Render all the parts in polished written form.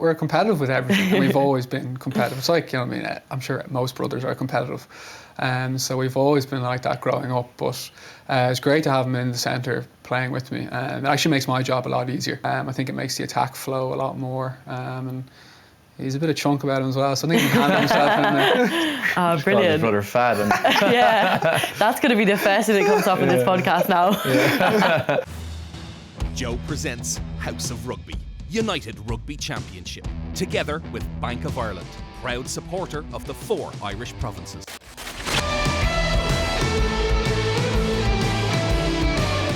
we're competitive with everything, and we've always been competitive. It's like, I'm sure most brothers are competitive. So we've always been like that growing up, but it's great to have him in the centre playing with me. It actually makes my job a lot easier. I think it makes the attack flow a lot more. And he's a bit of chunk about him as well, so I think he can handle himself in there. Oh, brilliant. His brother fad. Yeah, that's going to be the first thing that comes up in this podcast now. Yeah. Joe presents House of Rugby, United Rugby Championship, together with Bank of Ireland, proud supporter of the 4 Irish provinces.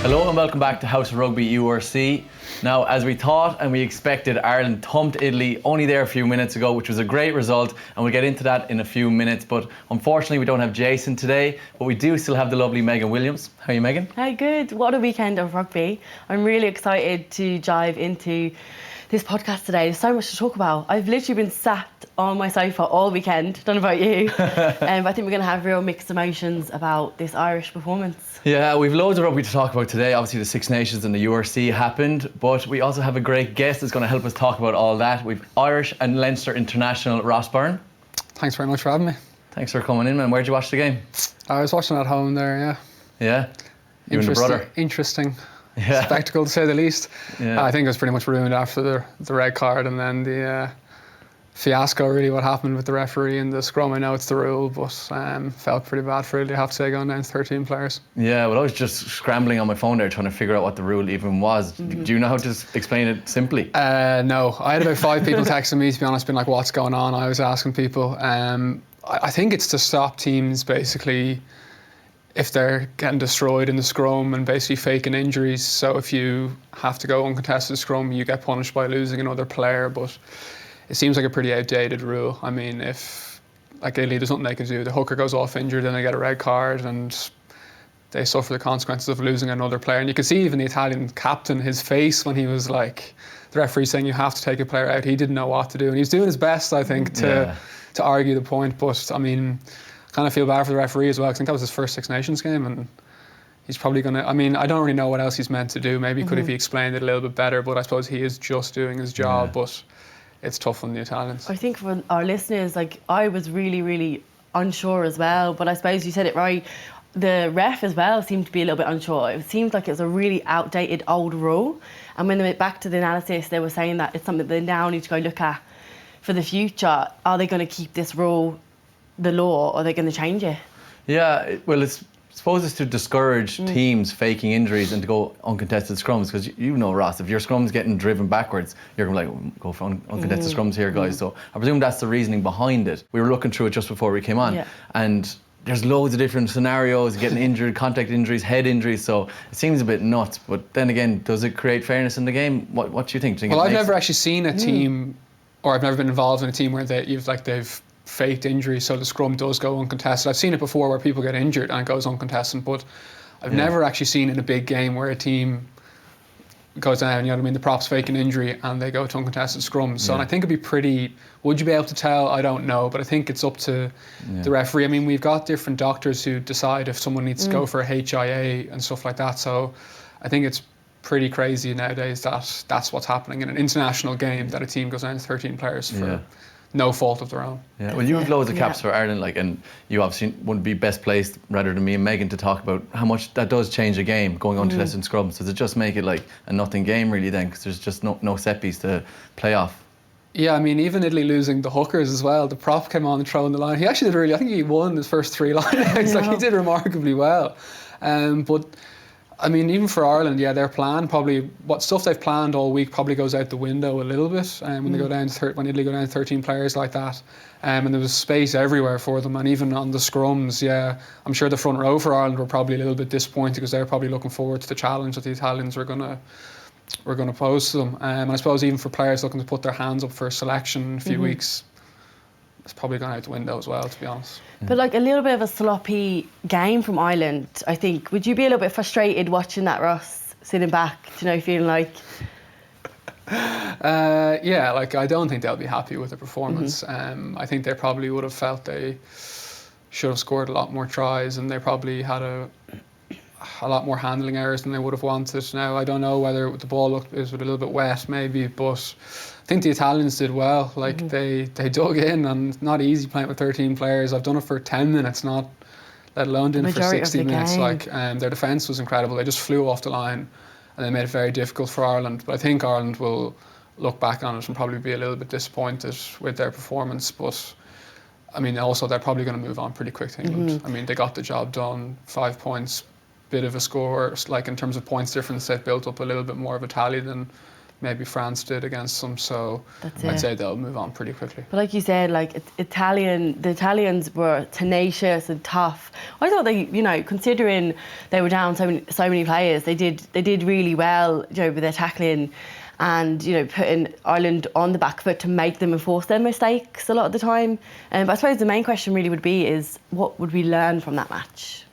Hello and welcome back to House of Rugby URC. Now, as we thought and we expected, Ireland thumped Italy only there a few minutes ago, which was a great result, and we'll get into that in a few minutes. But unfortunately, we don't have Jason today, but we do still have the lovely Megan Williams. How are you, Megan? Hi, good. What a weekend of rugby. I'm really excited to dive into this podcast today. There's so much to talk about. I've literally been sat on my sofa all weekend. Don't know about you. But I think we're going to have real mixed emotions about this Irish performance. Yeah, we've loads of rugby to talk about today. Obviously, the Six Nations and the URC happened, but we also have a great guest that's going to help us talk about all that. We've Irish and Leinster international Ross Byrne. Thanks very much for having me. Thanks for coming in, man. Where'd you watch the game? I was watching at home there, yeah. Yeah? You and the brother? Interesting. Yeah. Spectacle, to say the least. Yeah. I think it was pretty much ruined after the red card and then the fiasco, really, what happened with the referee and the scrum. I know it's the rule, but felt pretty bad for it, I have to say, going down to 13 players. Yeah, well, I was just scrambling on my phone there trying to figure out what the rule even was. Do you know how to explain it simply? No. I had about 5 people texting me, to be honest, being like, what's going on? I was asking people. I think it's to stop teams, basically, if they're getting destroyed in the scrum and basically faking injuries. So if you have to go uncontested scrum, you get punished by losing another player. But it seems like a pretty outdated rule. I mean, if, like Italy, there's nothing they can do. The hooker goes off injured and they get a red card and they suffer the consequences of losing another player. And you can see even the Italian captain, his face when he was like, the referee saying you have to take a player out, he didn't know what to do. And he was doing his best, I think, to argue the point. But I mean, kind of feel bad for the referee as well, because I think that was his first Six Nations game, and he's probably going to, I mean, I don't really know what else he's meant to do. Maybe could if he explained it a little bit better, but I suppose he is just doing his job, but it's tough on the Italians. I think for our listeners, like, I was really, really unsure as well, but I suppose you said it right. The ref as well seemed to be a little bit unsure. It seemed like it was a really outdated old rule, and when they went back to the analysis, they were saying that it's something they now need to go look at for the future. Are they going to keep this rule the law, or are they going to change it? Yeah, well, I suppose it's to discourage teams faking injuries and to go uncontested scrums, because you know, Ross, if your scrum's getting driven backwards, you're going to like, go for uncontested scrums here, guys. So I presume that's the reasoning behind it. We were looking through it just before we came on, and there's loads of different scenarios, getting injured, contact injuries, head injuries, so it seems a bit nuts. But then again, does it create fairness in the game? What do you think? Well, I've never actually seen a team, or I've never been involved in a team where they've faked injury, so the scrum does go uncontested. I've seen it before where people get injured and it goes uncontested, but I've never actually seen in a big game where a team goes down, you know what I mean, the props fake an injury and they go to uncontested scrums. So and I think it'd be pretty, would you be able to tell? I don't know, but I think it's up to the referee. I mean, we've got different doctors who decide if someone needs to go for a HIA and stuff like that, so I think it's pretty crazy nowadays that that's what's happening in an international game, that a team goes down to 13 players for no fault of their own. Yeah, well, you have loads of caps for Ireland, like, and you obviously wouldn't be best placed rather than me and Megan to talk about how much that does change a game going on to less than scrums. Does it just make it like a nothing game really then, because there's just no set piece to play off? Yeah, I mean, even Italy losing the hookers as well, the prop came on and thrown the line. He actually did really, I think he won his first 3 line-outs, like he did remarkably well. But I mean, even for Ireland, their plan probably, what stuff they've planned all week probably goes out the window a little bit when they go down to when Italy go down to 13 players like that. And there was space everywhere for them, and even on the scrums, I'm sure the front row for Ireland were probably a little bit disappointed, because they're probably looking forward to the challenge that the Italians were going to pose to them. And I suppose even for players looking to put their hands up for a selection in a few weeks, it's probably gone out the window as well, to be honest. But like a little bit of a sloppy game from Ireland, I think. Would you be a little bit frustrated watching that, Ross, sitting back, feeling like... like I don't think they'll be happy with the performance. I think they probably would have felt they should have scored a lot more tries, and they probably had a lot more handling errors than they would have wanted. Now, I don't know whether the ball was a little bit wet, maybe, but I think the Italians did well. Like they dug in, and not easy playing with 13 players. I've done it for 10 minutes, not let alone doing it for 60 minutes. Game. Like their defence was incredible. They just flew off the line, and they made it very difficult for Ireland. But I think Ireland will look back on it and probably be a little bit disappointed with their performance. But I mean, also they're probably going to move on pretty quick to England. I mean, they got the job done. 5 points, bit of a score. Like in terms of points difference, they've built up a little bit more of a tally than maybe France did against them, so I'd say they'll move on pretty quickly. But like you said, like the Italians were tenacious and tough. I thought they, you know, considering they were down so many players, they did really well, you know, with their tackling and, you know, putting Ireland on the back foot to make them enforce their mistakes a lot of the time. But I suppose the main question really would be is what would we learn from that match?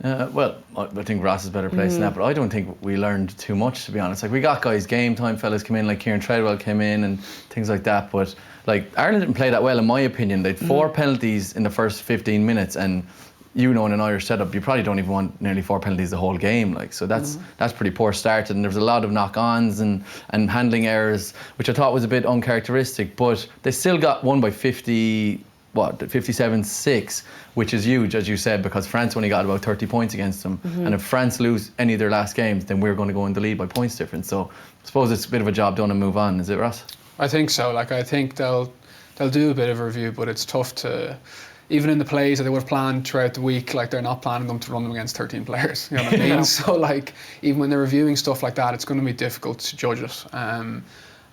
Well, I think Ross is better placed than that, but I don't think we learned too much, to be honest. Like, we got guys, game time fellas come in, like Kieran Treadwell came in and things like that, but like Ireland didn't play that well, in my opinion. They had 4 penalties in the first 15 minutes, and you know, in an Irish setup, you probably don't even want nearly 4 penalties the whole game. Like, so that's pretty poor start, and there was a lot of knock-ons and handling errors, which I thought was a bit uncharacteristic, but they still got won by 57-6, which is huge, as you said, because France only got about 30 points against them. And if France lose any of their last games, then we're going to go in the lead by points difference. So I suppose it's a bit of a job done and move on. Is it, Ross? I think so. Like, I think they'll do a bit of a review, but it's tough to, even in the plays that they would have planned throughout the week, like they're not planning them to run them against 13 players. You know what I mean? So like, even when they're reviewing stuff like that, it's going to be difficult to judge it.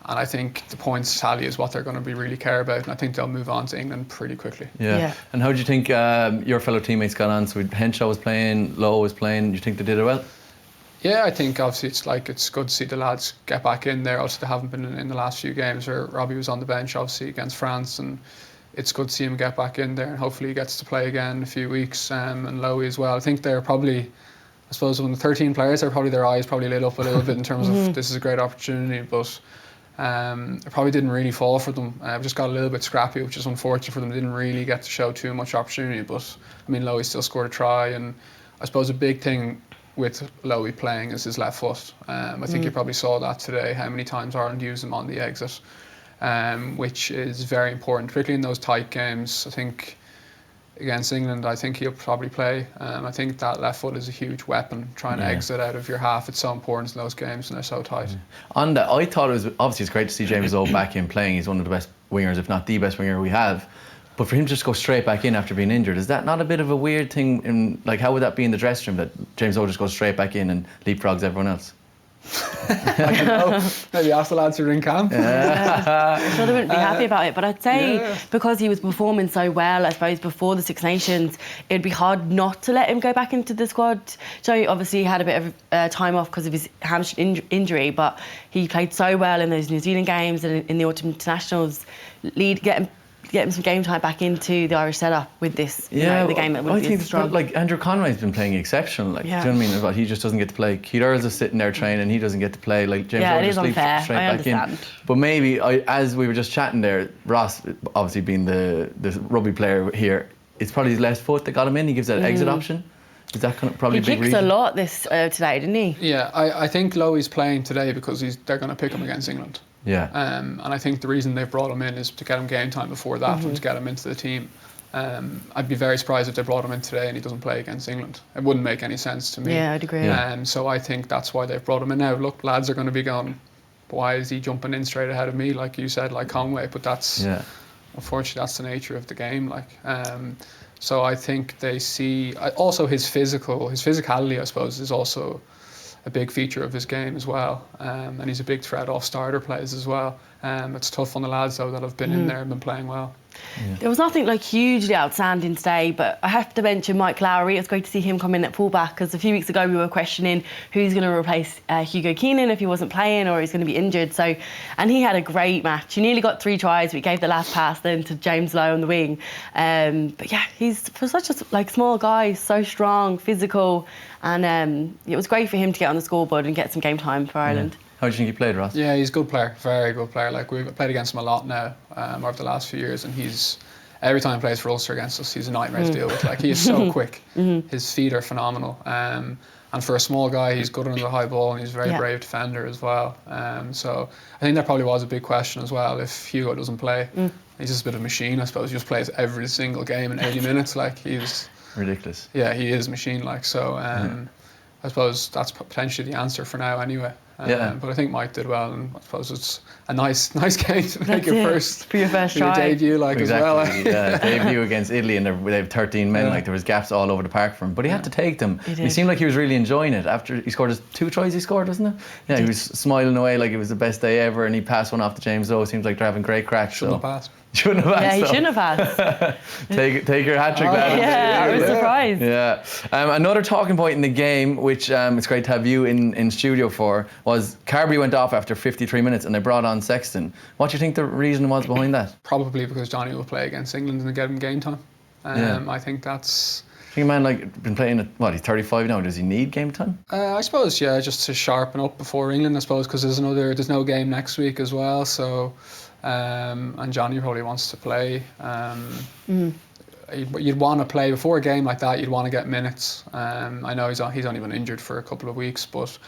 And I think the points tally is what they're going to be really care about, and I think they'll move on to England pretty quickly. Yeah. And how do you think your fellow teammates got on? So Henshaw was playing, Lowe was playing. Do you think they did it well? Yeah, I think obviously it's good to see the lads get back in there. Obviously they haven't been in the last few games where Robbie was on the bench, obviously against France, and it's good to see him get back in there, and hopefully he gets to play again in a few weeks. And Lowry as well. I think they're probably, I suppose, when the 13 players are probably, their eyes probably lit up a little bit in terms of this is a great opportunity, but it probably didn't really fall for them. Just got a little bit scrappy, which is unfortunate for them. They didn't really get to show too much opportunity, but I mean, Lowry still scored a try, and I suppose a big thing with Lowry playing is his left foot. I think you probably saw that today, how many times Ireland used him on the exit, which is very important, particularly in those tight games. I think against England, I think he'll probably play. I think that left foot is a huge weapon, trying to exit out of your half. It's so important in those games, and they're so tight. On that, I thought it was, obviously it's great to see James Lowe back in playing. He's one of the best wingers, if not the best winger we have. But for him to just go straight back in after being injured, is that not a bit of a weird thing? Like, how would that be in the dressing room, that James Lowe just goes straight back in and leapfrogs everyone else? I don't know. Maybe ask the lads who are in camp. I'm sure they wouldn't be happy about it, but I'd say because he was performing so well, I suppose, before the Six Nations, it'd be hard not to let him go back into the squad. Joe obviously had a bit of time off because of his hamstring injury, but he played so well in those New Zealand games and in the autumn internationals, get him some game time back into the Irish setup with this, you know, the game that would be strong. Like, Andrew Conway's been playing exceptional. Like, do you know what I mean? But he just doesn't get to play. Keith Earls is sitting there training, he doesn't get to play. Like, James Lowe just leaps straight back in. But maybe, as we were just chatting there, Ross, obviously being the rugby player here, it's probably his left foot that got him in. He gives that exit option. Is that kind of probably a big reason? He kicked a lot today, didn't he? Yeah, I think Lowe's playing today because they're going to pick him against England. Yeah. And I think the reason they've brought him in is to get him game time before that and to get him into the team. I'd be very surprised if they brought him in today and he doesn't play against England. It wouldn't make any sense to me. Yeah, I'd agree. So I think that's why they've brought him in now. Look, lads are going to be going, why is he jumping in straight ahead of me, like you said, like Conway? But that's, unfortunately, that's the nature of the game. Like, so I think they see, also his physicality, I suppose, is also a big feature of his game as well, and he's a big threat off starter plays as well. It's tough on the lads though that have been in there and been playing well. There was nothing like hugely outstanding today, but I have to mention Mike Lowry. It's great to see him come in at fullback, because a few weeks ago we were questioning who's going to replace Hugo Keenan if he wasn't playing or he's going to be injured. So, and he had a great match. He nearly got 3 tries, but he gave the last pass then to James Lowe on the wing. But yeah, he's for such a small guy, so strong, physical, and it was great for him to get on the scoreboard and get some game time for Ireland. How do you think he played, Ross? Yeah, he's a good player, very good player. Like, we've played against him a lot now over the last few years, and he's every time he plays for Ulster against us, he's a nightmare to deal with. Like, he is so quick. His feet are phenomenal. And for a small guy, he's good under the high ball, and he's a very brave defender as well. So I think that probably was a big question as well. If Hugo doesn't play, he's just a bit of a machine, I suppose. He just plays every single game in 80 minutes. Like, he's ridiculous. Yeah, he is a machine. Like, so I suppose that's potentially the answer for now, anyway. But I think Mike did well, and I suppose it's a nice game to make your first try. debut, like, as well. Debut against Italy, and they have 13 men. Like, there was gaps all over the park for him, but he had to take them. He seemed like he was really enjoying it. After he scored his 2 tries, he scored, wasn't it? Yeah, he was smiling away like it was the best day ever, and he passed one off to James Lowe. Seems like they're having great crack. Shouldn't have passed. Shouldn't have passed. Yeah, he shouldn't have passed. Take your hat trick, lad. Yeah, I was surprised. Yeah. Another talking point in the game, which it's great to have you in studio for, was Carberry went off after 53 minutes and they brought on Sexton. What do you think the reason was behind that? Probably because Johnny will play against England and get him game time. I think that's... I think a man like been playing at, what, he's 35 now, does he need game time? I suppose, yeah, just to sharpen up before England, I suppose, because there's no game next week as well, so... and Johnny probably wants to play. You'd want to play before a game like that. You'd want to get minutes. I know he's only been injured for a couple of weeks, but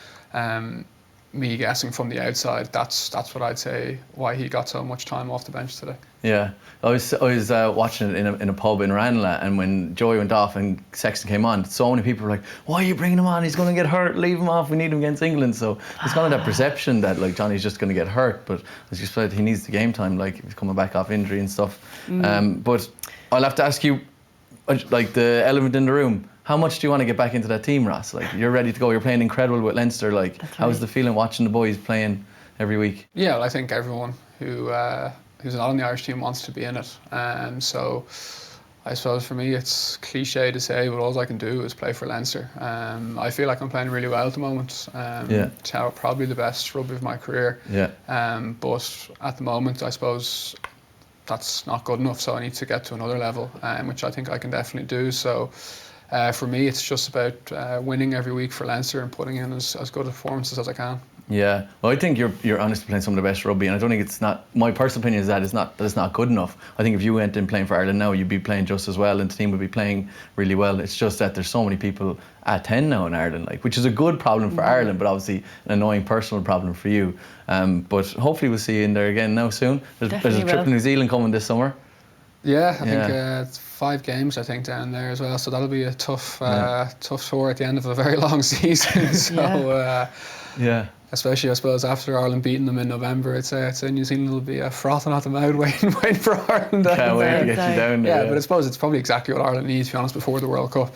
me guessing from the outside, that's what I'd say why he got so much time off the bench today. Yeah, I was watching it in a pub in Ranelagh, and when Joey went off and Sexton came on, so many people were like, "Why are you bringing him on? He's going to get hurt. Leave him off. We need him against England." So there's kind of that perception that like Johnny's just going to get hurt, but as you said, he needs the game time. Like, he's coming back off injury and stuff. But I'll have to ask you, like, the elephant in the room. How much do you want to get back into that team, Ross? Like, you're ready to go. You're playing incredible with Leinster. Like, how's the feeling watching the boys playing every week? Yeah, well, I think everyone who's not on the Irish team wants to be in it. So I suppose for me it's cliche to say, but all I can do is play for Leinster. I feel like I'm playing really well at the moment. Probably the best rugby of my career. But at the moment, I suppose that's not good enough. So I need to get to another level, which I think I can definitely do. So. For me, it's just about winning every week for Leinster and putting in as good performances as I can. Yeah, well, I think you're honestly playing some of the best rugby, and I don't think it's not. My personal opinion is that it's not good enough. I think if you went in playing for Ireland now, you'd be playing just as well, and the team would be playing really well. It's just that there's so many people at 10 now in Ireland, like, which is a good problem for Ireland, but obviously an annoying personal problem for you. But hopefully we'll see you in there again now soon. There's a trip to New Zealand coming this summer. Yeah, I think it's 5 games, I think, down there as well. So that'll be a tough tour at the end of a very long season. So, especially, I suppose, after Ireland beating them in November, I'd say New Zealand will be frothing at the mouth waiting for Ireland. Can't wait to get you down there. Yeah, but I suppose it's probably exactly what Ireland needs, to be honest, before the World Cup.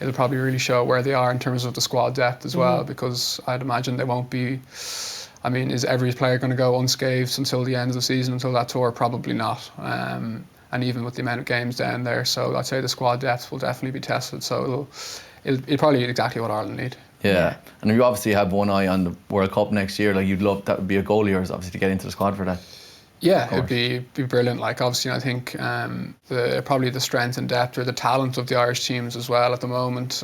It'll probably really show where they are in terms of the squad depth as well, because I'd imagine they won't be... I mean, is every player going to go unscathed until the end of the season, until that tour? Probably not. And even with the amount of games down there, so I'd say the squad depth will definitely be tested. So it'll probably be exactly what Ireland need. Yeah, and you obviously have one eye on the World Cup next year. Like, that would be a goal of yours, obviously, to get into the squad for that. Yeah, it'd be brilliant. Like, obviously, I think probably the strength and depth or the talent of the Irish teams as well at the moment.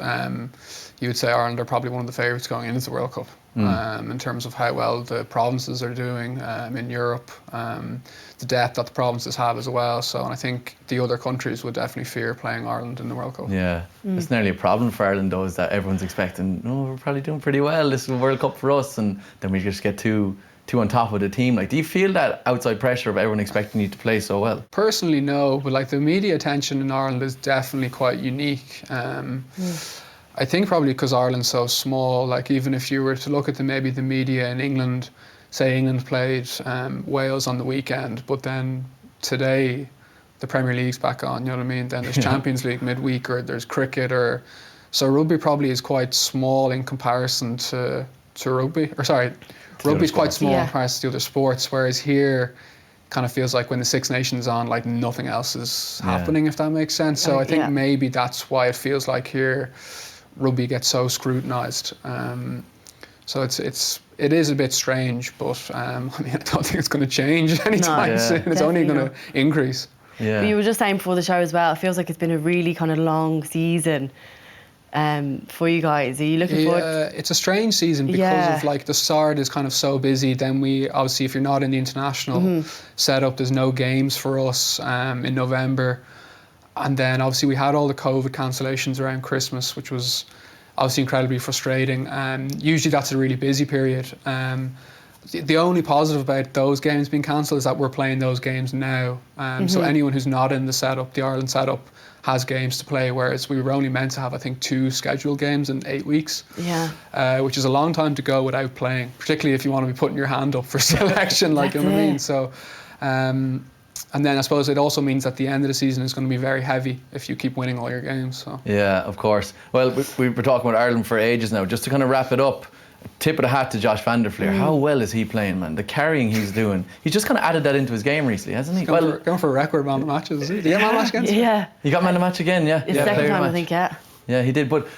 You would say Ireland are probably one of the favourites going into the World Cup in terms of how well the provinces are doing in Europe, the depth that the provinces have as well. So, and I think the other countries would definitely fear playing Ireland in the World Cup. Yeah, it's nearly a problem for Ireland though, is that everyone's expecting, we're probably doing pretty well, this is a World Cup for us, and then we just get too on top of the team. Like, do you feel that outside pressure of everyone expecting you to play so well? Personally, no, but like the media attention in Ireland is definitely quite unique. I think probably because Ireland's so small, like even if you were to look at maybe the media in England, say England played Wales on the weekend, but then today the Premier League's back on, you know what I mean? Then there's Champions League midweek, or there's cricket, or so rugby probably is quite small in comparison to rugby. Or sorry, rugby's quite small in comparison to other sports, whereas here kind of feels like when the Six Nations on, like nothing else is happening, if that makes sense. So I think maybe that's why it feels like here rugby gets so scrutinised. So it is a bit strange, but I mean, I don't think it's going to change anytime soon. It's only going to increase. Yeah. But you were just saying before the show as well, it feels like it's been a really kind of long season. for you guys? Are you looking forward? It's a strange season because of like the start is kind of so busy. Then we obviously, if you're not in the international setup, there's no games for us in November. And then obviously we had all the COVID cancellations around Christmas, which was obviously incredibly frustrating. Usually that's a really busy period. The only positive about those games being cancelled is that we're playing those games now. So anyone who's not in the setup, the Ireland setup, has games to play, whereas we were only meant to have, I think, 2 scheduled games in 8 weeks, which is a long time to go without playing, particularly if you want to be putting your hand up for selection, like, you know what I mean? So, and then I suppose it also means that the end of the season is going to be very heavy if you keep winning all your games. So. Yeah, of course. Well, we were talking about Ireland for ages now. Just to kind of wrap it up, tip of the hat to Josh van der Flier. How well is he playing, man? The carrying he's doing. He's just kind of added that into his game recently, hasn't he? Going for a record man of matches, is he? Did he get man of match against him? Yeah. He got man of match again, yeah. It's the second time, I think, yeah. Yeah, he did. But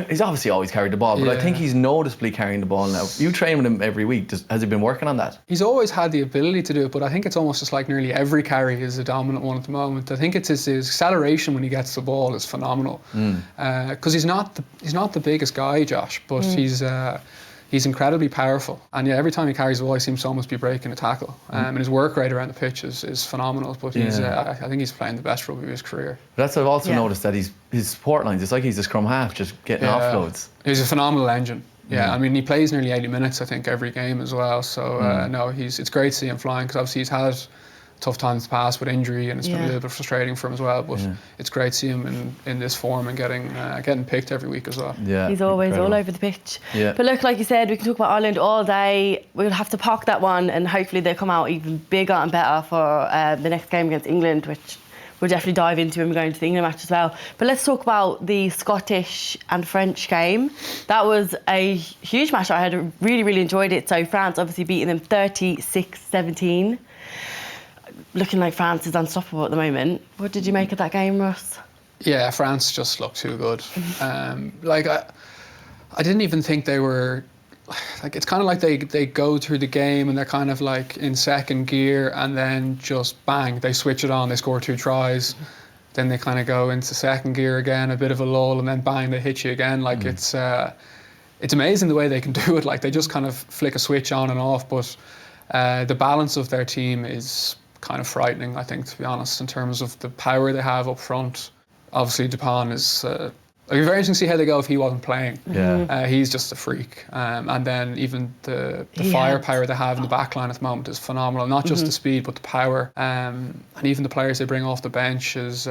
he's obviously always carried the ball, but I think he's noticeably carrying the ball now. You train with him every week. Has he been working on that? He's always had the ability to do it, but I think it's almost just like nearly every carry is a dominant one at the moment. I think it's his acceleration when he gets the ball is phenomenal. Because he's not the biggest guy, Josh, but he's incredibly powerful. And yeah, every time he carries the ball, he seems to almost be breaking a tackle. And his work rate around the pitch is phenomenal. But I think he's playing the best rugby of his career. But that's what I've also noticed, that his support lines, it's like he's a scrum half, just getting offloads. He's a phenomenal engine. Yeah, I mean, he plays nearly 80 minutes, I think, every game as well. So, no, it's great to see him flying, because obviously he's had tough times past with injury, and it's been a little bit frustrating for him as well, but it's great to see him in this form and getting picked every week as well. Yeah, he's always all over the pitch. But look, like you said, we can talk about Ireland all day. We'll have to park that one, and hopefully they'll come out even bigger and better for the next game against England, which we'll definitely dive into when we go into the England match as well. But let's talk about the Scottish and French game. That was a huge match. I had really, really enjoyed it. So France obviously beating them 36-17. Looking like France is unstoppable at the moment. What did you make of that game, Ross? Yeah, France just looked too good. Like, I didn't even think they were... Like, it's kind of like they go through the game and they're kind of like in second gear, and then just bang, they switch it on, they score 2 tries. Then they kind of go into second gear again, a bit of a lull, and then bang, they hit you again. Like, it's amazing the way they can do it. Like, they just kind of flick a switch on and off, but the balance of their team is kind of frightening, I think, to be honest, in terms of the power they have up front. Obviously, Dupont is... it'd be very interesting to see how they go if he wasn't playing. He's just a freak. And then even the firepower they have in the back line at the moment is phenomenal. Not just the speed, but the power. And even the players they bring off the bench is...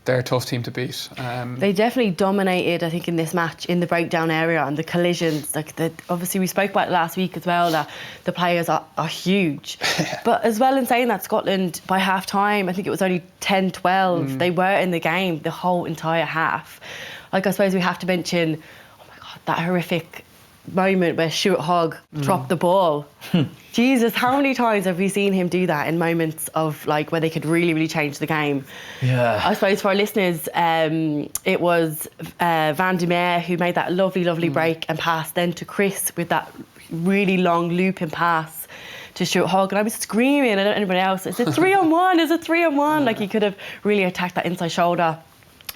they're a tough team to beat. They definitely dominated, I think, in this match, in the breakdown area and the collisions. Like, obviously, we spoke about it last week as well, that the players are huge. But as well, in saying that, Scotland, by half-time, I think it was only 10-12, they were in the game the whole entire half. Like, I suppose we have to mention, oh my God, that horrific moment where Hogg dropped the ball. Jesus, how many times have we seen him do that in moments of, like, where they could really, really change the game? I suppose for our listeners, it was Van der Meer who made that lovely break and pass then to Chris with that really long looping pass to Hogg, and I was screaming, I don't know anybody else, it's a 3-on-1, it's a 3-on-1. Like, he could have really attacked that inside shoulder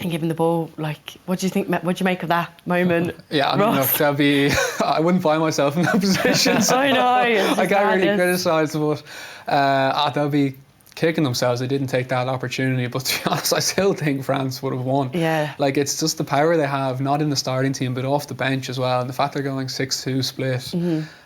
and given the ball. Like, what do you think? What do you make of that moment? Yeah, I mean, look, that'd be... I wouldn't find myself in that position. So I know. I can't really criticise, but they'll be kicking themselves. They didn't take that opportunity. But to be honest, I still think France would have won. Yeah. Like, it's just the power they have, not in the starting team, but off the bench as well. And the fact they're going 6-2 split.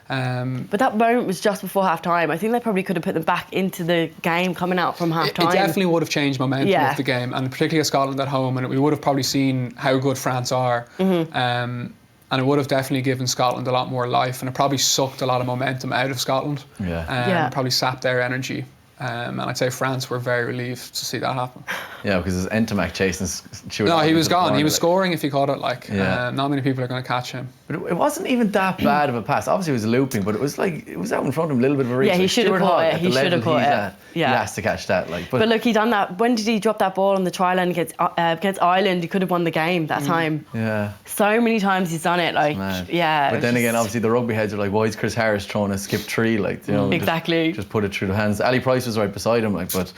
But that moment was just before half-time. I think they probably could have put them back into the game coming out from half-time. It definitely would have changed momentum of the game, and particularly Scotland at home, and we would have probably seen how good France are. And it would have definitely given Scotland a lot more life, and it probably sucked a lot of momentum out of Scotland. Probably sapped their energy. And I'd say France were very relieved to see that happen. Yeah, because there's Entomac chasing Stuart. No, he was gone. He was scoring if he caught it. Like, not many people are going to catch him. But it wasn't even that bad of a pass. Obviously, it was looping, but it was like, it was out in front of him, a little bit of a reach. Yeah, he should have caught it. He should have caught it. He has to catch that. Like, but look, he done that. When did he drop that ball on the try line against Ireland? He could have won the game that time. Yeah. So many times he's done it. Like, But then again, obviously, the rugby heads are like, why is Chris Harris throwing a skip 3? Like, you know, exactly. Just put it through the hands. Ali Price was right beside him, like, but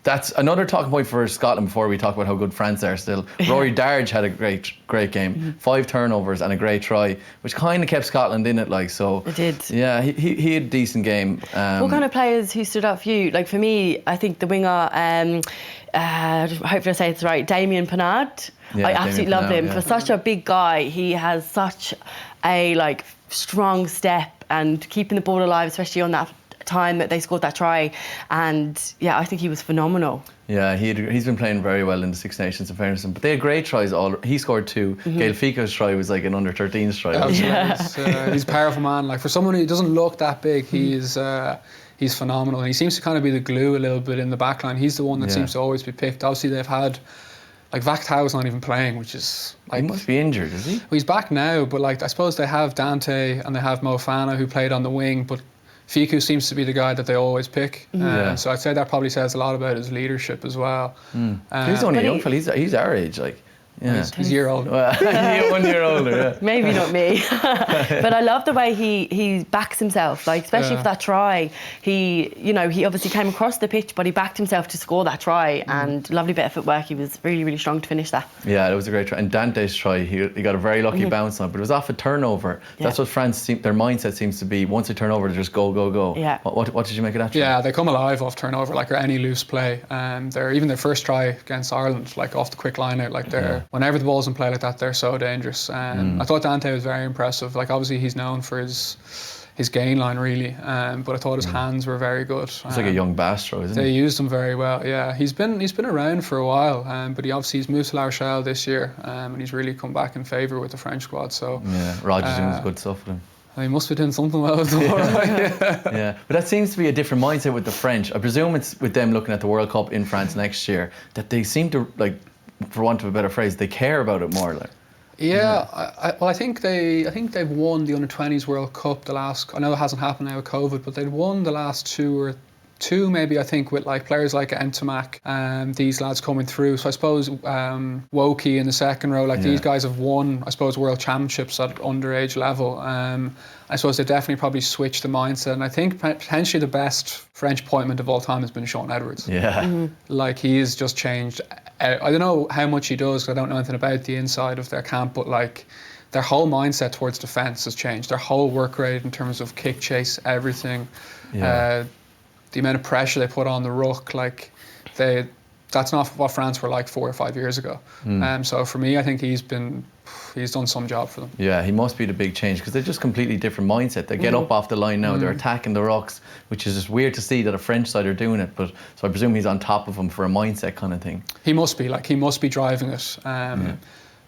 That's another talking point for Scotland before we talk about how good France are still. Rory Darge had a great game. 5 turnovers and a great try, which kind of kept Scotland in it, like, so. It did. Yeah, he had a decent game. What kind of players who stood out for you? Like, for me, I think the winger, hopefully I say it's right, Damien Pennard. Yeah, I absolutely love him. yeah. For such a big guy, he has such a, like, strong step and keeping the ball alive, especially on that time that they scored that try. And yeah, I think he was phenomenal. Yeah, he's been playing very well in the Six Nations in fairness, but they had great tries. He scored 2. Gail Fico's try was like an under-13s try. He's a powerful man. Like, for someone who doesn't look that big, he's phenomenal, and he seems to kind of be the glue a little bit in the back line. He's the one that seems to always be picked. Obviously, they've had, like, Vactau's not even playing, which is like, he must be injured, is he? Well, he's back now, but like, I suppose they have Dante and they have Mo Fana, who played on the wing, but Fiku seems to be the guy that they always pick. So I'd say that probably says a lot about his leadership as well. He's only a young fella. He's our age, like. Yeah. He's a year older. 1 year older, yeah. Maybe not me. But I love the way he backs himself, like, especially for that try. He obviously came across the pitch, but he backed himself to score that try, and lovely bit of footwork. He was really, really strong to finish that. Yeah, it was a great try. And Dante's try, he got a very lucky bounce on it, but it was off a turnover. That's what France, their mindset seems to be. Once they turn over, they just go, go, go. Yeah. What did you make of that try? Yeah, they come alive off turnover, like, or any loose play. Even their first try against Ireland, like, off the quick line out, like, whenever the ball's in play like that, they're so dangerous. I thought Dante was very impressive. Like, obviously he's known for his gain line, really, but I thought his hands were very good. It's like a young Bastro, isn't They he? used him very well. Yeah, he's been around for a while, but he's moved to La Rochelle this year, and he's really come back in favour with the French squad. So yeah, Roger's doing good stuff with him. He must be doing something well with them. Yeah, but that seems to be a different mindset with the French. I presume it's with them looking at the World Cup in France next year that they seem to, like, for want of a better phrase, they care about it more, like. Yeah, I think they've won the Under-20s World Cup the last. I know it hasn't happened now with COVID, but they'd won the last two maybe, I think, with like players like Ntamak, these lads coming through. So I suppose Woki in the second row, like these guys have won, I suppose, world championships at underage level. I suppose they definitely probably switched the mindset, and I think potentially the best French appointment of all time has been Sean Edwards. Yeah. Like, he's just changed. I don't know how much he does, because I don't know anything about the inside of their camp, but like, their whole mindset towards defence has changed. Their whole work rate in terms of kick chase, everything. The amount of pressure they put on the ruck, like, that's not what France were like 4 or 5 years ago. So for me, I think he's done some job for them. Yeah, he must be the big change, because they're just completely different mindset. They get up off the line now, they're attacking the rucks, which is just weird to see that a French side are doing it. But so I presume he's on top of them for a mindset kind of thing. He must be driving it.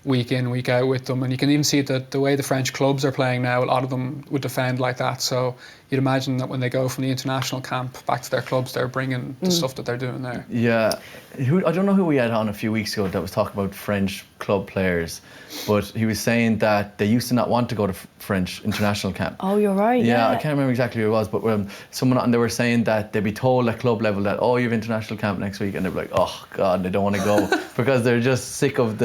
Week in, week out with them, and you can even see that the way the French clubs are playing now, a lot of them would defend like that. So you'd imagine that when they go from the international camp back to their clubs, they're bringing the stuff that they're doing there. Yeah, I don't know who we had on a few weeks ago that was talking about French club players, but he was saying that they used to not want to go to French international camp. Oh, you're right. Yeah, I can't remember exactly who it was, but they were saying that they'd be told at club level that, oh, you have international camp next week, and they'd be like, oh God, they don't want to go because they're just sick of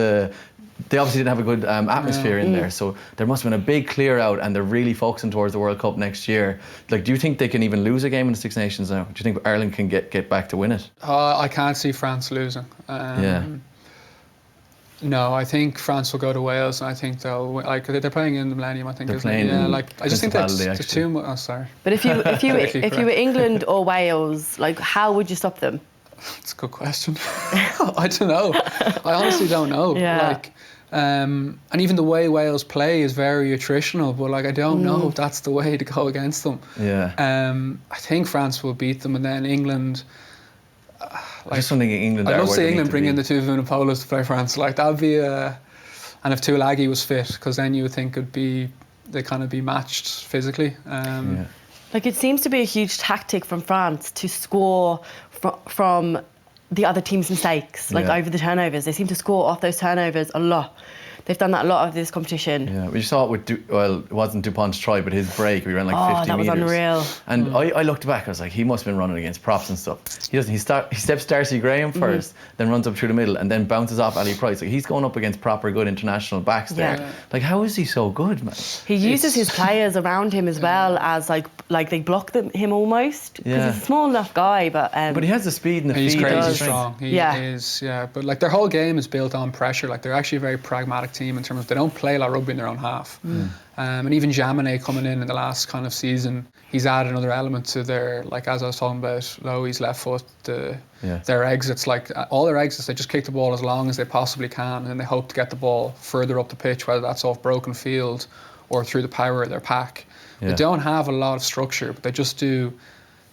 they obviously didn't have a good atmosphere in there, so there must have been a big clear out, and they're really focusing towards the World Cup next year. Like, do you think they can even lose a game in the Six Nations now? Do you think Ireland can get back to win it? I can't see France losing. No, I think France will go to Wales, and I think they'll win. Like, they're playing in the Millennium, I think. They're playing. Yeah, like, I just think that's too much. Oh, sorry. But if you were England or Wales, like, how would you stop them? That's a good question. I don't know. I honestly don't know. Yeah. Like, and even the way Wales play is very attritional, but like, I don't know if that's the way to go against them. Yeah. I think France will beat them, and then England. I just don't think England. I'd love to see England bring in the two Vunipolas to play France. Like, that'd be and if Tuilagi was fit, because then you would think they kind of be matched physically. Like, it seems to be a huge tactic from France to score from the other team's mistakes, like over the turnovers. They seem to score off those turnovers a lot. They've done that a lot of this competition. Yeah, we saw it with, it wasn't Dupont's try, but his break, we ran like 50 that was metres. unreal. And I looked back, I was like, he must have been running against props and stuff. He doesn't, he steps Darcy Graham first, then runs up through the middle, and then bounces off Ali Price. Like, he's going up against proper good international backs there. Yeah. Like, how is he so good, man? He uses his players around him as well as like they block him almost. Because he's a small enough guy, but he has the speed and the he's feed. crazy strong. He is, but like their whole game is built on pressure. Like they're actually a very pragmatic team in terms of they don't play a lot of rugby in their own half. And even Jaminet coming in the last kind of season, he's added another element to their, like as I was talking about, Lowry's left foot, their exits. Like all their exits, they just kick the ball as long as they possibly can, and they hope to get the ball further up the pitch, whether that's off broken field or through the power of their pack. They don't have a lot of structure, but they just do.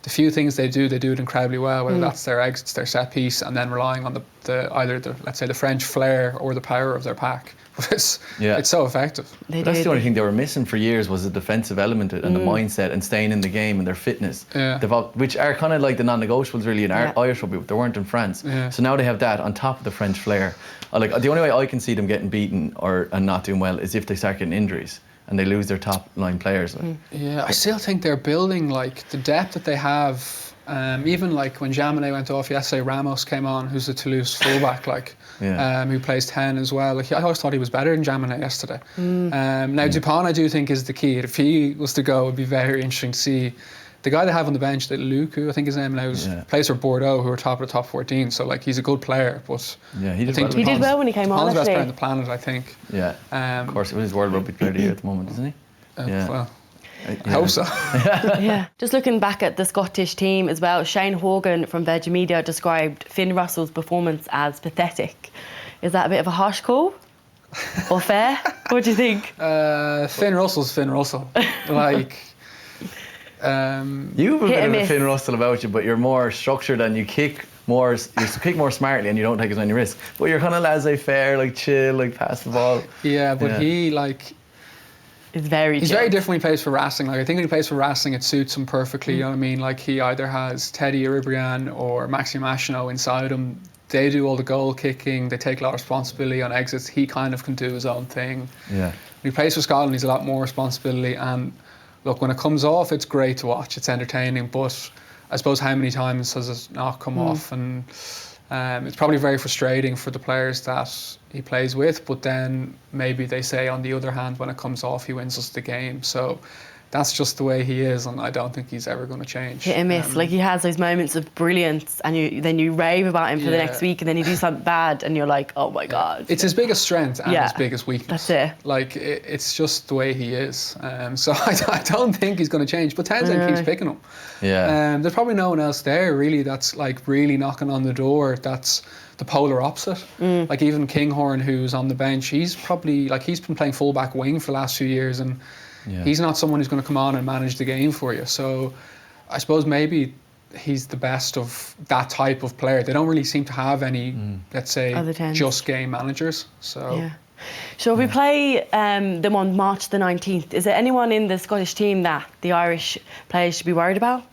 The few things they do it incredibly well, whether that's their exits, their set piece, and then relying on either let's say the French flair or the power of their pack. It's so effective. That's the only thing they were missing for years was the defensive element and the mindset and staying in the game and their fitness, which are kind of like the non-negotiables really in Irish rugby, but they weren't in France. So now they have that on top of the French flair. Like the only way I can see them getting beaten and not doing well is if they start getting injuries and they lose their top line players. I still think they're building like the depth that they have. Even like when Jaminet went off yesterday, Ramos came on, who's a Toulouse fullback, who plays 10 as well. Like I always thought he was better than Jaminet yesterday. Now Dupont, I do think is the key. If he was to go, it'd be very interesting to see. The guy they have on the bench, that Luke, I think his name now, plays for Bordeaux, who are top of the top 14. So like he's a good player, but he did well when he came on. He's the best player on the planet, I think. Yeah, of course, he was World Rugby Player of the Year at the moment, isn't he? Well, I hope so. Just looking back at the Scottish team as well, Shane Horgan from Virgin Media described Finn Russell's performance as pathetic. Is that a bit of a harsh call? Or fair? What do you think? Finn Russell's Finn Russell. Like. You have a bit of a Finn Russell about you, but you're more structured and you kick more smartly and you don't take as many risks. But you're kind of laissez-faire, like chill, like pass the ball. Yeah, but he like. He's very different when he plays for Racing. Like I think when he plays for Racing, it suits him perfectly. You know what I mean? Like he either has Teddy Iribrian or Maxime Ashino inside him. They do all the goal kicking. They take a lot of responsibility on exits. He kind of can do his own thing. Yeah. When he plays for Scotland, he's a lot more responsibility. And look, when it comes off, it's great to watch. It's entertaining. But I suppose how many times has it not come off? And it's probably very frustrating for the players that he plays with, but then maybe they say on the other hand, when it comes off, he wins us the game. So that's just the way he is, and I don't think he's ever going to change. Hit and miss. Like he has those moments of brilliance, and then you rave about him for the next week, and then you do something bad, and you're like, oh my God. It's his biggest strength and his biggest weakness. That's it. Like it's just the way he is. So I don't think he's going to change. But Townsend keeps picking him. Yeah. There's probably no one else there really that's like really knocking on the door. That's the polar opposite. Like even Kinghorn, who's on the bench, he's probably like he's been playing fullback wing for the last few years, and he's not someone who's going to come on and manage the game for you. So I suppose maybe he's the best of that type of player. They don't really seem to have any, let's say, just game managers. So. Shall we play them on March the 19th? Is there anyone in the Scottish team that the Irish players should be worried about?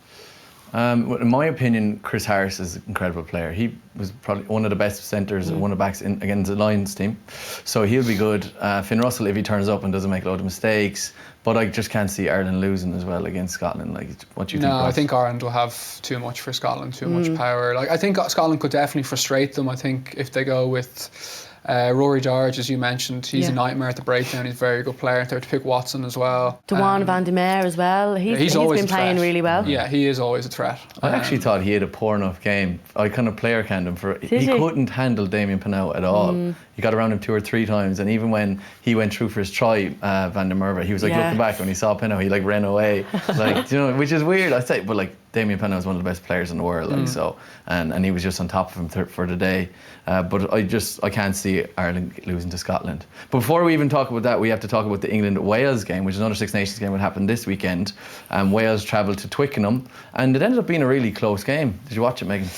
In my opinion, Chris Harris is an incredible player. He was probably one of the best centres and one of the backs against the Lions team. So he'll be good. Finn Russell, if he turns up and doesn't make a lot of mistakes. But I just can't see Ireland losing as well against Scotland. Like, what do you think? No, I think Ireland will have too much for Scotland, too much power. Like, I think Scotland could definitely frustrate them. I think if they go with Rory George, as you mentioned, he's a nightmare at the breakdown. He's a very good player. They have to pick Watson as well. Dewan van der Merwe as well. He's been playing really well. Yeah, he is always a threat. I actually thought he had a poor enough game. I kind of player canned him for he couldn't handle Damien Pinot at all. He got around him 2 or 3 times, and even when he went through for his try, Van der Merwe, he was like looking back when he saw Pinot, he like ran away, like which is weird. I say, but like Damien Pinot is one of the best players in the world, like so, and he was just on top of him for the day. But I can't see Ireland losing to Scotland. But before we even talk about that, we have to talk about the England-Wales game, which is another Six Nations game that happened this weekend. Wales travelled to Twickenham, and it ended up being a really close game. Did you watch it, Megan?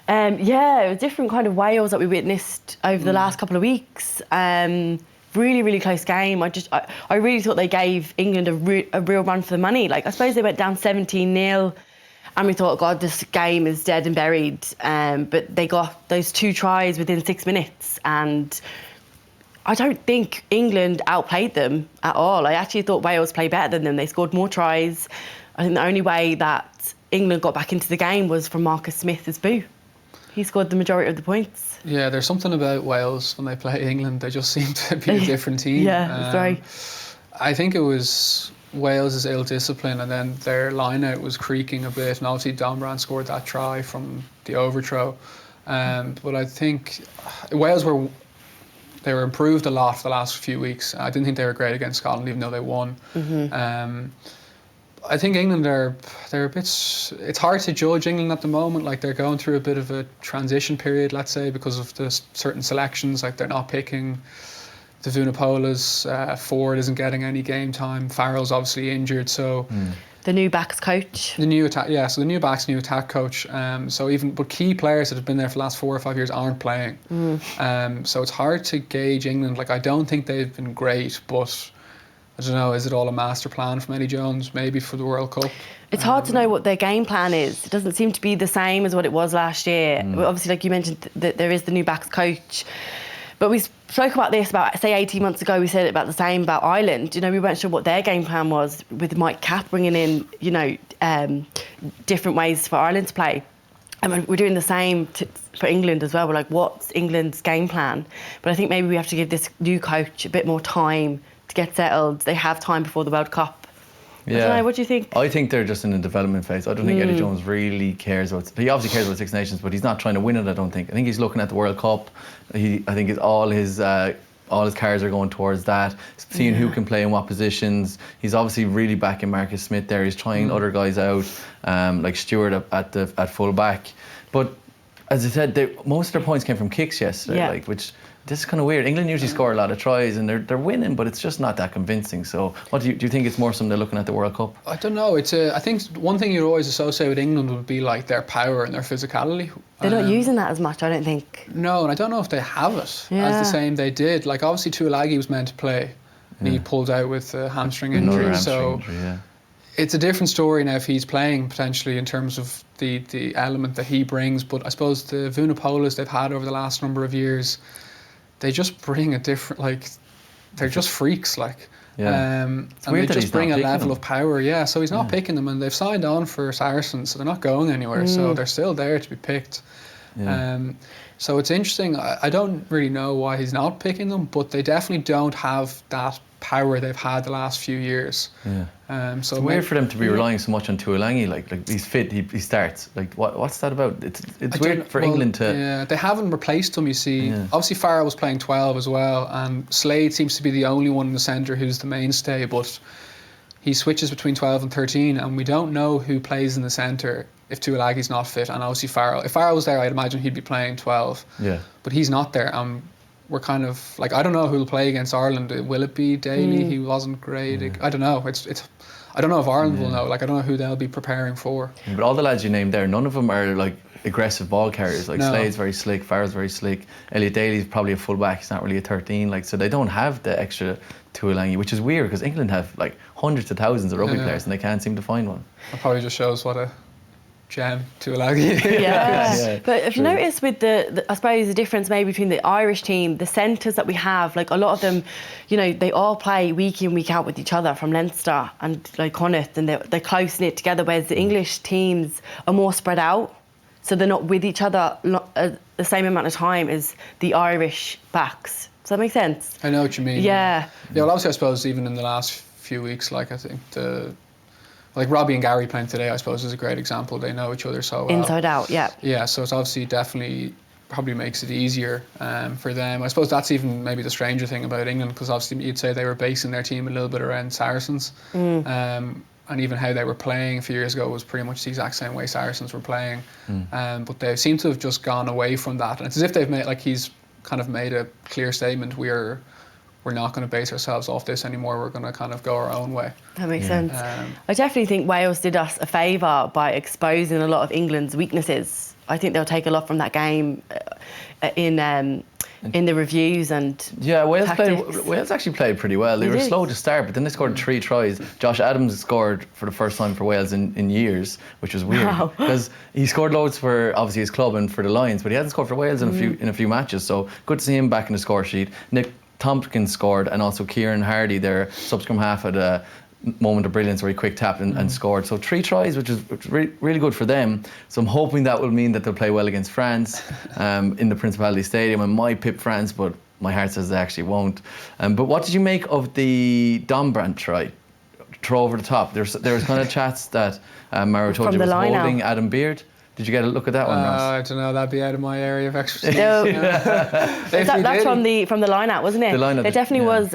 Yeah, it was a different kind of Wales that we witnessed over the last couple of weeks. Really, really close game. I really thought they gave England a real run for the money. Like, I suppose they went down 17-0. And we thought, God, this game is dead and buried. But they got those 2 tries within 6 minutes. And I don't think England outplayed them at all. I actually thought Wales played better than them. They scored more tries. I think the only way that England got back into the game was from Marcus Smith's boot. He scored the majority of the points. Yeah, there's something about Wales when they play England. They just seem to be a different team. Yeah, that's right. I think it was Wales' ill discipline, and then their line out was creaking a bit, and obviously Dombrand scored that try from the overthrow. But I think Wales were improved a lot for the last few weeks. I didn't think they were great against Scotland, even though they won. I think England they're a bit. It's hard to judge England at the moment. Like, they're going through a bit of a transition period, let's say, because of the certain selections. Like, they're not picking the Vunipolas. Ford isn't getting any game time. Farrell's obviously injured, so. The new backs coach. The new attack, yeah. So the new backs, new attack coach. But key players that have been there for the last 4 or 5 years aren't playing. So it's hard to gauge England. Like, I don't think they've been great, but I don't know. Is it all a master plan from Eddie Jones? Maybe for the World Cup. It's hard to know what their game plan is. It doesn't seem to be the same as what it was last year. Obviously, like you mentioned, that there is the new backs coach. But we spoke about this about, say, 18 months ago. We said about the same about Ireland. We weren't sure what their game plan was, with Mike Capp bringing in, different ways for Ireland to play. And we're doing the same for England as well. We're like, what's England's game plan? But I think maybe we have to give this new coach a bit more time to get settled. They have time before the World Cup. Yeah. I don't know, what do you think? I think they're just in a development phase. I don't think Eddie Jones really cares about. He obviously cares about Six Nations, but he's not trying to win it. I don't think. I think he's looking at the World Cup. I think all his cards are going towards that. Seeing who can play in what positions. He's obviously really backing Marcus Smith there. He's trying other guys out, like Stewart at full back. But as I said, most of their points came from kicks yesterday, which. This is kind of weird. England usually score a lot of tries and they're winning, but it's just not that convincing. So, what do you think? It's more something they're looking at the World Cup? I don't know. I think one thing you'd always associate with England would be like their power and their physicality. They're not using that as much, I don't think. No, and I don't know if they have it as the same they did. Like, obviously Tuilagi was meant to play, and he pulled out with a hamstring injury. It's a different story now if he's playing potentially in terms of the element that he brings. But I suppose the Vunipolas they've had over the last number of years, they just bring a different, they're just freaks, and they just bring a level of power. Yeah, so he's not picking them, and they've signed on for Saracens, so they're not going anywhere. So they're still there to be picked. So it's interesting. I don't really know why he's not picking them, but they definitely don't have that power they've had the last few years. So it's weird for them to be relying so much on Tuilagi. Like he's fit, he starts. Like what's that about? It's weird for England to. Yeah, they haven't replaced him. You see, obviously Farrell was playing 12 as well, and Slade seems to be the only one in the centre who's the mainstay. But he switches between 12 and 13, and we don't know who plays in the centre if Tuilagi's not fit. And obviously Farrell. If Farrell was there, I'd imagine he'd be playing 12. Yeah. But he's not there. We're kind of like, I don't know who'll play against Ireland. Will it be Daly? He wasn't great. I don't know. I don't know if Ireland will know. Like, I don't know who they'll be preparing for. But all the lads you named there, none of them are like aggressive ball carriers. Like Slade's very slick, Farrell's very slick. Elliot Daly's probably a full back. He's not really a 13. Like, so they don't have the extra Tuilagi, which is weird because England have like hundreds of thousands of rugby players and they can't seem to find one. That probably just shows what a gem Tuilagi. But if you notice with the I suppose the difference maybe between the Irish team, the centres that we have, like a lot of them, they all play week in, week out with each other from Leinster and like Connacht, and they're close knit together, whereas the English teams are more spread out, so they're not with each other the same amount of time as the Irish backs. Does that make sense? I know what you mean. Yeah, well, obviously I suppose even in the last few weeks, like I think like Robbie and Gary playing today, I suppose, is a great example. They know each other so well. Inside out, yeah. Yeah, so it's obviously definitely probably makes it easier for them. I suppose that's even maybe the stranger thing about England, because obviously you'd say they were basing their team a little bit around Saracens. And even how they were playing a few years ago was pretty much the exact same way Saracens were playing. But they seem to have just gone away from that. And it's as if they've made, like he's kind of made a clear statement, we're not going to base ourselves off this anymore. We're going to kind of go our own way. That makes sense. I definitely think Wales did us a favour by exposing a lot of England's weaknesses. I think they'll take a lot from that game in the reviews and Wales actually played pretty well. They were slow to start, but then they scored 3 tries. Josh Adams scored for the first time for Wales in years, which was weird because he scored loads for obviously his club and for the Lions, but he hasn't scored for Wales in a few matches. So good to see him back in the score sheet. Nick Tompkins scored, and also Kieran Hardy, their sub-scrum half, had a moment of brilliance where he quick tapped and scored. So 3 tries, which is really good for them. So I'm hoping that will mean that they'll play well against France in the Principality Stadium, and might pip France, but my heart says they actually won't. But what did you make of the Dombrandt try? Throw over the top. There's kind of chats that Mauro told you was holding Adam Beard. Did you get a look at that one, Ross? I don't know. That'd be out of my area of expertise. No. That's from the line out, wasn't it? The line out. There definitely was.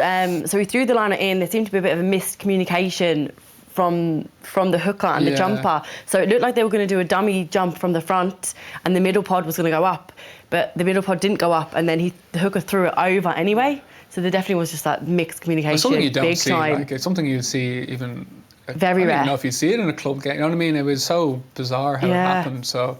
So he threw the line out in. There seemed to be a bit of a miscommunication from the hooker and the jumper. So it looked like they were going to do a dummy jump from the front, and the middle pod was going to go up, but the middle pod didn't go up, and then the hooker threw it over anyway. So there definitely was just that mixed communication. It's something you don't big see. time. Like, it's something you'd see even. Very rare. I don't even know if you see it in a club game. You know what I mean? It was so bizarre how it happened. So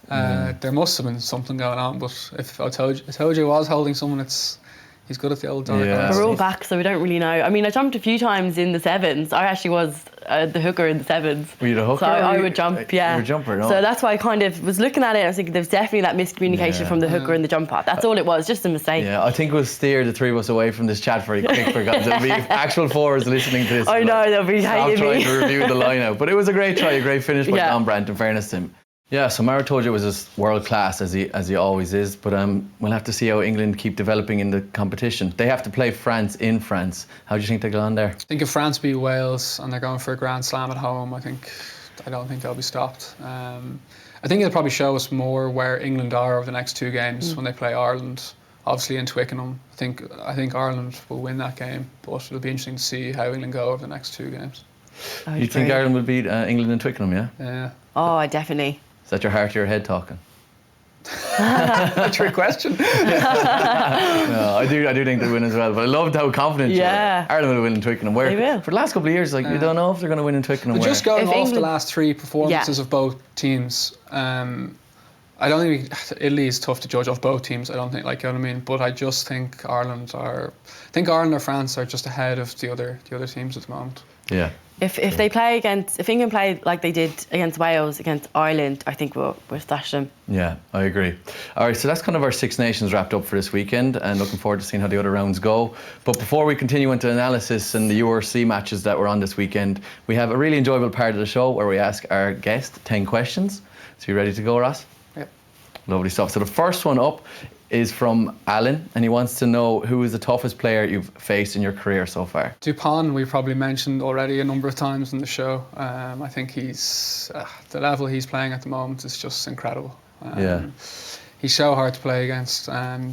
there must have been something going on. But if I told you I was holding someone, he's good at the old dark. Yeah. We're all back, so we don't really know. I mean, I jumped a few times in the sevens. I actually was the hooker in the sevens. Were you the hooker? So I would jump, yeah. You were a jumper, no? So that's why I kind of was looking at it. I was thinking there's definitely that miscommunication from the hooker and the jumper. That's all it was, just a mistake. Yeah, I think we'll steer the 3 of us away from this chat very quick, because there'll be actual forwards listening to this. I know, they'll be hating trying me. to review the line out. But it was a great try, a great finish by Dombrandt, in fairness to him. Yeah, so Mauro told you it was just world class, as he always is. But we'll have to see how England keep developing in the competition. They have to play France in France. How do you think they'll go on there? I think if France beat Wales and they're going for a Grand Slam at home, I don't think they'll be stopped. I think it'll probably show us more where England are over the next 2 games when they play Ireland. Obviously in Twickenham. I think Ireland will win that game, but it'll be interesting to see how England go over the next 2 games. You think Ireland will beat England in Twickenham, yeah? Yeah. Oh, definitely. Is that your heart or your head talking? Trick question. No, I do think they'll win as well. But I loved how confident you were. Ireland will win in Twickenham. They will. For the last couple of years, you don't know if they're going to win in Twickenham. But just going off the England, last 3 performances of both teams, I don't think Italy is tough to judge off both teams. I don't think, you know what I mean. But I just think Ireland or France are just ahead of the other teams at the moment. Yeah. If England play like they did against Wales, against Ireland, I think we'll thrash them. Yeah, I agree. All right, so that's kind of our 6 Nations wrapped up for this weekend, and looking forward to seeing how the other rounds go. But before we continue into analysis and the URC matches that were on this weekend, we have a really enjoyable part of the show where we ask our guest 10 questions. So you ready to go, Ross? Yep. Lovely stuff. So the first one up is from Alan, and he wants to know who is the toughest player you've faced in your career so far. Dupont, we probably mentioned already a number of times in the show. I think he's the level he's playing at the moment is just incredible. He's so hard to play against.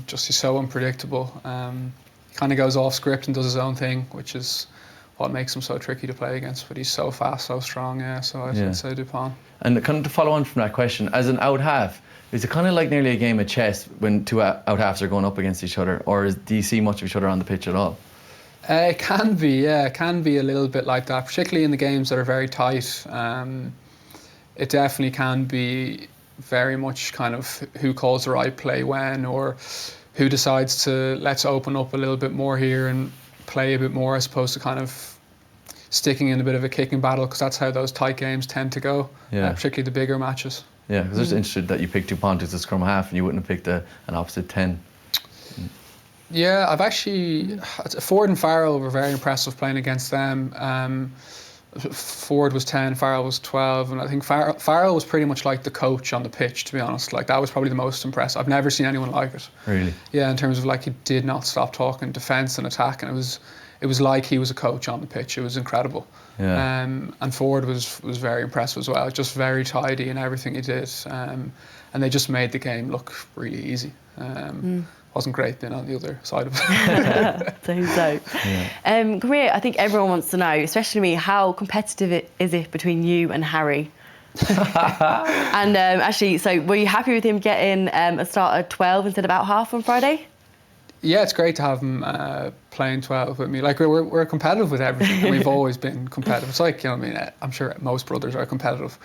He's so unpredictable. He kind of goes off script and does his own thing, which is what makes him so tricky to play against. But he's so fast, so strong. So I'd say Dupont. And kind of to follow on from that question, as an out half, is it kind of like nearly a game of chess when 2 out halves are going up against each other, or do you see much of each other on the pitch at all? It can be, yeah. It can be a little bit like that, particularly in the games that are very tight. It definitely can be very much kind of who calls the right play when, or who decides to let's open up a little bit more here and play a bit more, as opposed to kind of sticking in a bit of a kicking battle, because that's how those tight games tend to go, particularly the bigger matches. Yeah, because I was interested that you picked Dupont as a scrum half and you wouldn't have picked an opposite 10. Yeah, I've actually... Ford and Farrell were very impressive playing against them. Ford was 10, Farrell was 12, and I think Farrell was pretty much like the coach on the pitch, to be honest. That was probably the most impressive. I've never seen anyone like it. Really? Yeah, in terms of he did not stop talking defence and attack, and it was like he was a coach on the pitch. It was incredible. Yeah. And Ford was very impressive as well, just very tidy in everything he did. And they just made the game look really easy. Wasn't great being on the other side of it. So. Yeah. Great. I think everyone wants to know, especially me, how competitive is it between you and Harry? And actually, so were you happy with him getting a start at 12 instead of out half on Friday? Yeah, it's great to have him playing 12 with me. We're competitive with everything, and we've always been competitive. It's you know what I mean, I'm sure most brothers are competitive.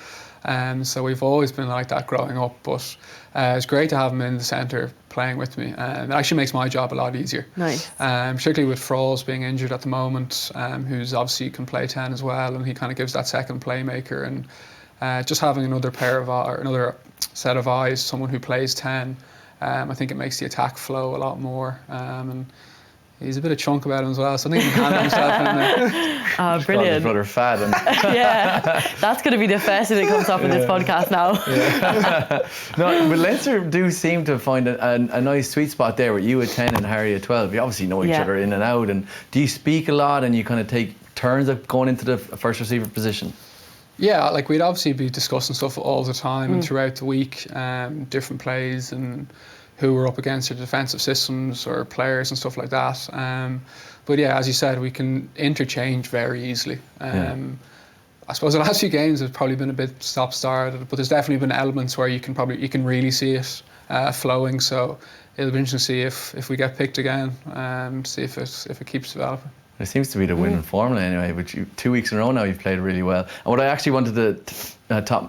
So we've always been like that growing up, but it's great to have him in the centre playing with me. It actually makes my job a lot easier. Nice. Particularly with Frolls being injured at the moment, who's obviously can play 10 as well, and he kind of gives that second playmaker, and just having another set of eyes, someone who plays 10, I think it makes the attack flow a lot more. And He's a bit of chunk about him as well, so I think he can handle himself in there. Oh, His brilliant. brother fat. And Yeah, that's going to be the first thing that comes up in this podcast now. no, but Leinster do seem to find a nice sweet spot there with you at 10 and Harry at 12. You obviously know each other in and out. And do you speak a lot and you kind of take turns of going into the first receiver position? Yeah, like we'd obviously be discussing stuff all the time and throughout the week, different plays and who we're up against, or defensive systems or players and stuff like that. But yeah, as you said, we can interchange very easily. I suppose the last few games have probably been a bit stop-start, but there's definitely been elements where you can really see it flowing. So it'll be interesting to see if we get picked again, see if it keeps developing. It seems to be the winning formula anyway, which 2 weeks in a row now you've played really well. And what I actually wanted to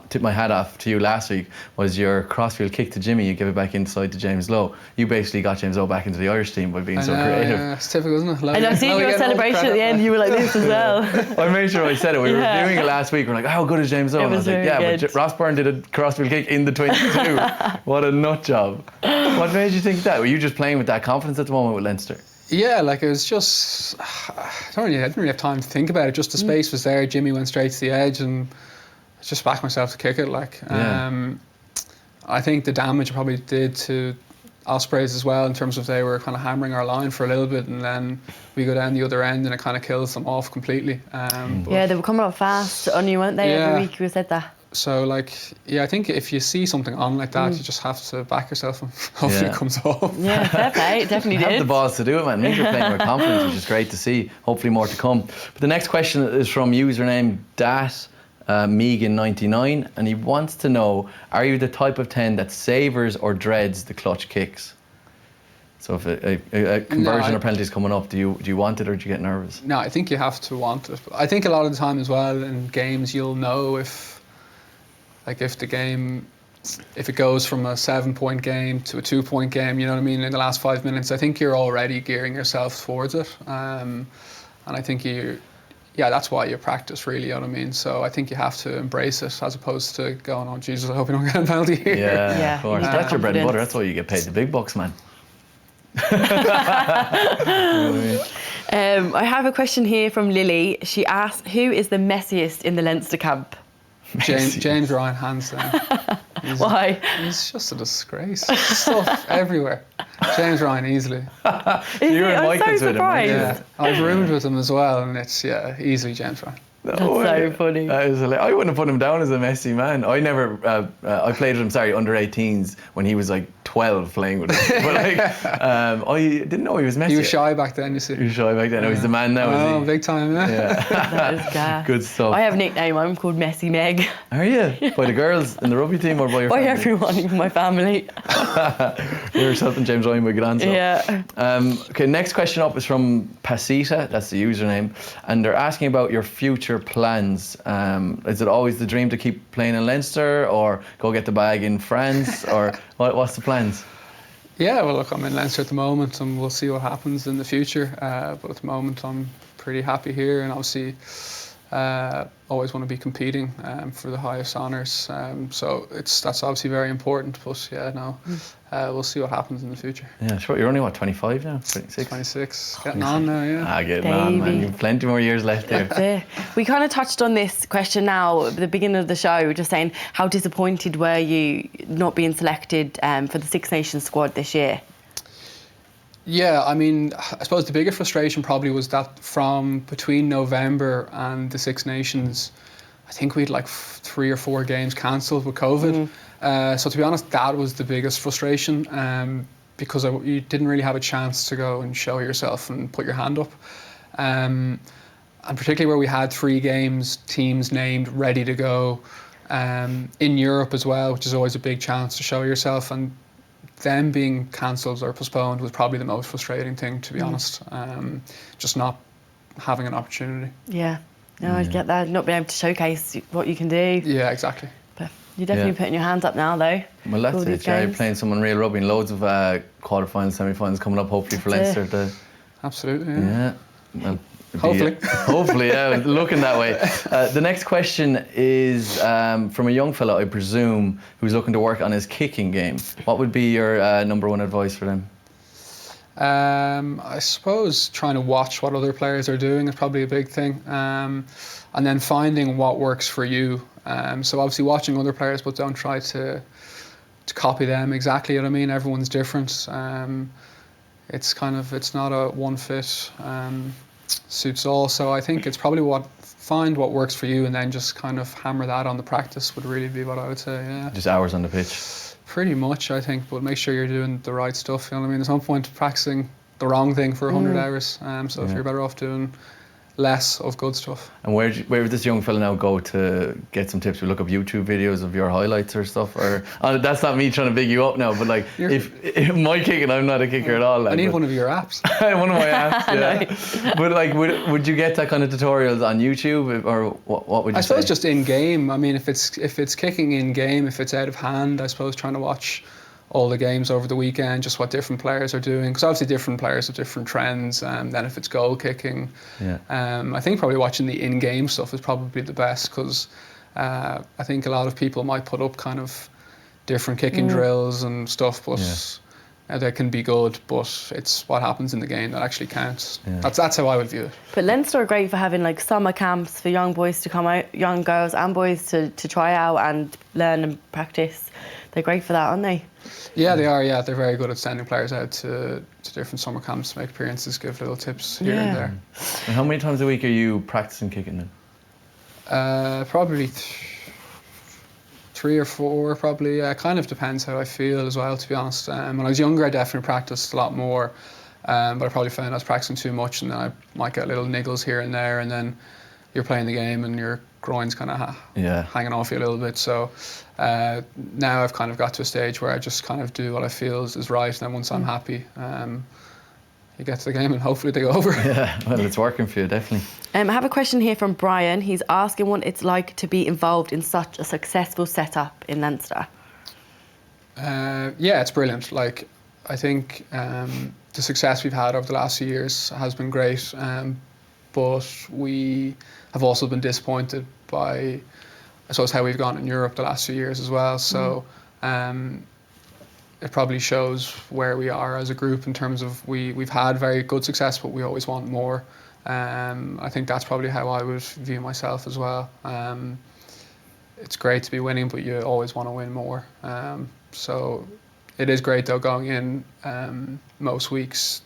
tip my hat off to you last week was your crossfield kick to Jimmy. You gave it back inside to James Lowe. You basically got James Lowe back into the Irish team by being so creative. Yeah, it's typical, isn't it? And I see your celebration at the end, you were like this as well. I made sure I said it. We were doing it last week. We're like, how good is James Lowe? And I was like, good. but Ross Byrne did a crossfield kick in the 22. What a nut job. What made you think that? Were you just playing with that confidence at the moment with Leinster? Yeah, like it was just, I didn't really have time to think about it. Just the space was there. Jimmy went straight to the edge and I just backed myself to kick it. I think the damage it probably did to Ospreys as well, in terms of they were kind of hammering our line for a little bit, and then we go down the other end and it kind of kills them off completely. Yeah, they were coming up fast on you, weren't they? Every week you said that. So I think if you see something on like that, you just have to back yourself and hopefully it comes off. Yeah, fair play, it definitely did. You have the balls to do it, man. Means you're playing with confidence, which is great to see. Hopefully more to come. But the next question is from username Megan99, and he wants to know, are you the type of 10 that savours or dreads the clutch kicks? So if a conversion or penalty is coming up, do you want it or do you get nervous? No, I think you have to want it. I think a lot of the time as well in games you'll know if the game, if it goes from a 7-point game to a 2-point game, you know what I mean, in the last 5 minutes, I think you're already gearing yourself towards it. And I think that's why you practice, really, you know what I mean? So I think you have to embrace it as opposed to going, oh, Jesus, I hope you don't get a penalty here. Yeah, of course. That's your bread and butter. That's why you get paid the big bucks, man. I have a question here from Lily. She asks, who is the messiest in the Leinster camp? James Ryan, hands down. Why? He's just a disgrace. Stuff everywhere. James Ryan, easily. You and Mike I'm so surprised. Yeah, I've roomed with him as well, and it's easily James Ryan. That's so funny. That is hilarious. I wouldn't have put him down as a messy man. I never, I played with him, under 18s when he was like 12 playing with him. But I didn't know he was messy. He was shy back then, you see. He was shy back then. Yeah. He's the man now, oh, is he? Big time, That is gas. Good stuff. I have a nickname, I'm called Messy Meg. Are you? By the girls in the rugby team or by your family? By everyone, even my family. Yourself and James Ryan, my good answer. Yeah. Okay, next question up is from Pasita, that's the username, and they're asking about your future plans. Is it always the dream to keep playing in Leinster or go get the bag in France, or what's the plans? Yeah, well, look, I'm in Leinster at the moment and we'll see what happens in the future. But at the moment, I'm pretty happy here, and obviously always want to be competing for the highest honours. So that's obviously very important. But we'll see what happens in the future. Yeah, sure. You're only, 25 now? 26? 26. Getting on now, yeah. Getting on, man. You've plenty more years left there. We kind of touched on this question now at the beginning of the show, just saying, how disappointed were you not being selected for the Six Nations squad this year? Yeah, I mean, I suppose the bigger frustration probably was that from between November and the Six Nations, I think we had 3 or 4 games cancelled with COVID. So to be honest, that was the biggest frustration because you didn't really have a chance to go and show yourself and put your hand up. And particularly where we had 3 teams named, ready to go, in Europe as well, which is always a big chance to show yourself. And them being cancelled or postponed was probably the most frustrating thing, to be honest. Just not having an opportunity. Yeah, no, I get that. Not being able to showcase what you can do. Yeah, exactly. But you're definitely putting your hands up now, though. Well, that's it. You're playing someone real rugby, and loads of quarterfinals, semi-finals coming up, hopefully, for Leinster. Absolutely, yeah. Well, hopefully, yeah, looking that way. The next question is from a young fella, I presume, who's looking to work on his kicking game. What would be your number one advice for them? I suppose trying to watch what other players are doing is probably a big thing, and then finding what works for you. So obviously watching other players, but don't try to copy them exactly. You know what I mean? Everyone's different. It's not a one fit suits all. So I think it's probably find what works for you, and then just kind of hammer that on the practice would really be what I would say. Yeah. Just hours on the pitch. Pretty much, I think, but make sure you're doing the right stuff. You know what I mean? There's no point practicing the wrong thing for 100 hours. So if you're better off doing less of good stuff. And where would this young fella now go to get some tips? We look up YouTube videos of your highlights or stuff, or that's not me trying to big you up now, but like if my kicking, I'm not a kicker at all. Like, I need one of your apps. One of my apps, yeah. But like, would you get that kind of tutorials on YouTube, or what would you say? I suppose just in game. I mean, if it's kicking in game, if it's out of hand, I suppose trying to watch all the games over the weekend, just what different players are doing, because obviously different players have different trends. Then if it's goal kicking, I think probably watching the in-game stuff is probably the best, because I think a lot of people might put up kind of different kicking drills and stuff, but they can be good, but it's what happens in the game that actually counts. That's how I would view it. But Leinster are great for having like summer camps for young boys to come out, young girls and boys to try out and learn and practice. They're great for that, aren't they? Yeah, they are. Yeah, they're very good at sending players out to different summer camps to make appearances, give little tips here and there. And how many times a week are you practicing kicking then? Probably 3 or 4, probably. Yeah, it kind of depends how I feel as well, to be honest. When I was younger, I definitely practiced a lot more, but I probably found I was practicing too much, and then I might get little niggles here and there, and then you're playing the game and your groin's kind of hanging off you a little bit. So now I've kind of got to a stage where I just kind of do what I feel is right, and then once I'm happy, you get to the game and hopefully they go over. Yeah, well, it's working for you, definitely. I have a question here from Brian. He's asking what it's like to be involved in such a successful setup in Leinster. Yeah, it's brilliant. Like, I think the success we've had over the last few years has been great, but we have also been disappointed by, I suppose, how we've gone in Europe the last few years as well. So it probably shows where we are as a group in terms of we've had very good success, but we always want more. I think that's probably how I would view myself as well. It's great to be winning, but you always want to win more. So it is great though going in most weeks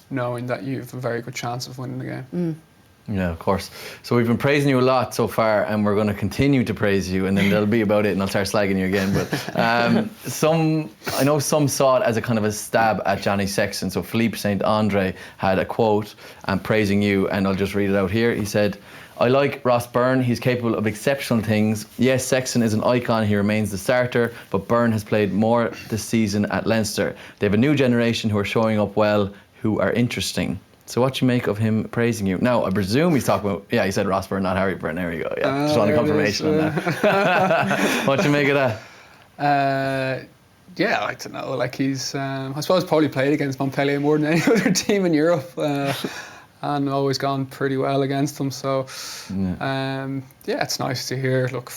knowing that you have a very good chance of winning the game. Yeah, of course. So we've been praising you a lot so far, and we're going to continue to praise you, and then that'll be about it, and I'll start slagging you again. But I know some saw it as a kind of a stab at Johnny Sexton. So Philippe St. Andre had a quote praising you, and I'll just read it out here. He said, "I like Ross Byrne. He's capable of exceptional things. Yes, Sexton is an icon. He remains the starter, but Byrne has played more this season at Leinster. They have a new generation who are showing up well, who are interesting." So what do you make of him praising you? Now, I presume he's talking about, he said Ross Byrne, not Harry Byrne. There we go. Yeah, just wanted confirmation on that. What do you make of that? Yeah, I don't know. Like he's, I suppose, probably played against Montpellier more than any other team in Europe, and always gone pretty well against them. So, it's nice to hear. Look,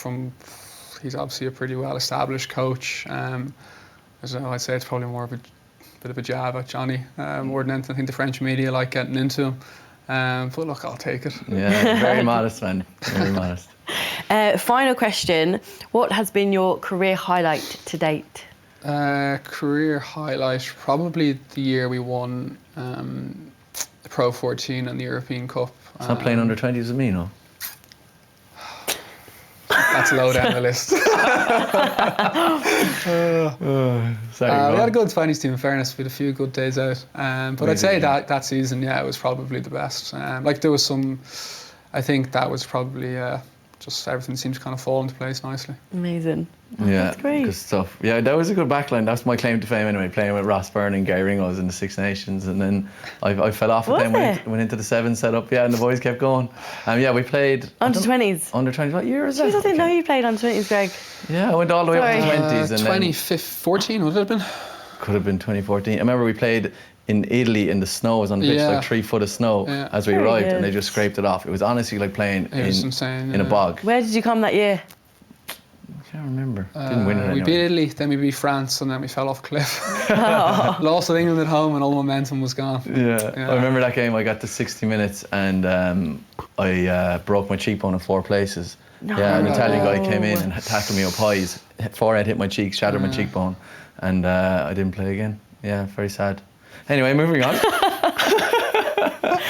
he's obviously a pretty well-established coach. I'd say it's probably more of a bit of a jab at Johnny more than anything. I think the French media like getting into him. But look, I'll take it. Yeah, very modest, man. Very modest. Final question. What has been your career highlight to date? Career highlight, probably the year we won the Pro 14 and the European Cup. It's not playing under 20s with me, no? That's low down the list. Sorry, we had a good 20s team, in fairness. We had a few good days out. But I'd say that season, it was probably the best. There was some, I think that was probably just everything seemed to kind of fall into place nicely. Amazing. Yeah, that's great. Good stuff. Yeah, that was a good backline. That's my claim to fame anyway, playing with Ross Byrne and Gary Ringos in the Six Nations, and then I fell off with them, went into the 7 setup, and the boys kept going. We played under 20s. Under 20s. What year was that? I didn't know you played under 20s, Greg. Yeah, I went all the way up to 20s. And 2014, would it have been? Could have been 2014. I remember we played in Italy in the snow. It was on the pitch, like 3 foot of snow as we arrived, and they just scraped it off. It was honestly like playing in a bog. Where did you come that year? I can't remember. Didn't win it anyway. We beat Italy, then we beat France, and then we fell off a cliff. Lost to England at home, and all momentum was gone. Yeah. I remember that game. I got to 60 minutes, and I broke my cheekbone in 4 places. No. Yeah, an Italian guy came in and tackled me up highs. Forehead hit my cheek, shattered my cheekbone, and I didn't play again. Yeah, very sad. Anyway, moving on.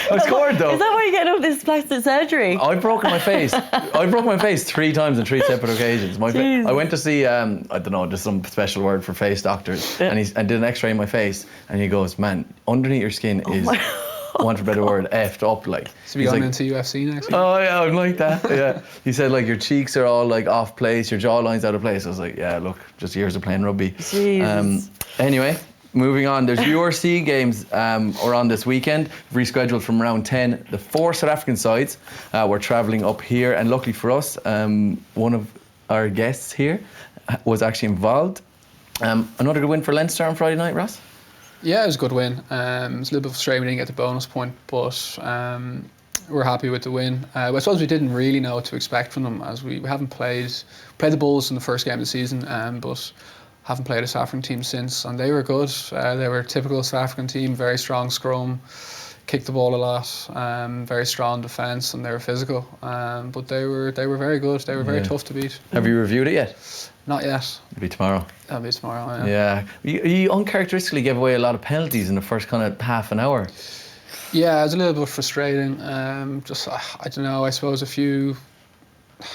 I scored though. Is that why you're getting all this plastic surgery? I've broken my face. I broke my face 3 times on 3 separate occasions. I went to see, I don't know, just some special word for face doctors, and I did an X-ray in my face, and he goes, "Man, underneath your skin is, want for a better word, effed up." Like, So we're going into UFC next week? oh yeah, I'm like that. Yeah. He said like your cheeks are all like off place, your jawline's out of place. I was like, yeah, look, just years of playing rugby. Jeez. Anyway. Moving on, there's URC games are on this weekend, rescheduled from round 10. The 4 South African sides were travelling up here, and luckily for us, one of our guests here was actually involved. Another good win for Leinster on Friday night, Ross? Yeah, it was a good win. It was a little bit frustrating we didn't get the bonus point, but we're happy with the win. I suppose we didn't really know what to expect from them, as we haven't played the Bulls in the first game of the season, but haven't played a South African team since, and they were good. They were a typical South African team, very strong scrum, kicked the ball a lot, very strong defence, and they were physical. But they were very good. They were very tough to beat. Have you reviewed it yet? Not yet. It'll be tomorrow. That'll be tomorrow. Yeah. You uncharacteristically gave away a lot of penalties in the first kind of half an hour. Yeah, it was a little bit frustrating. Just I don't know. I suppose a few.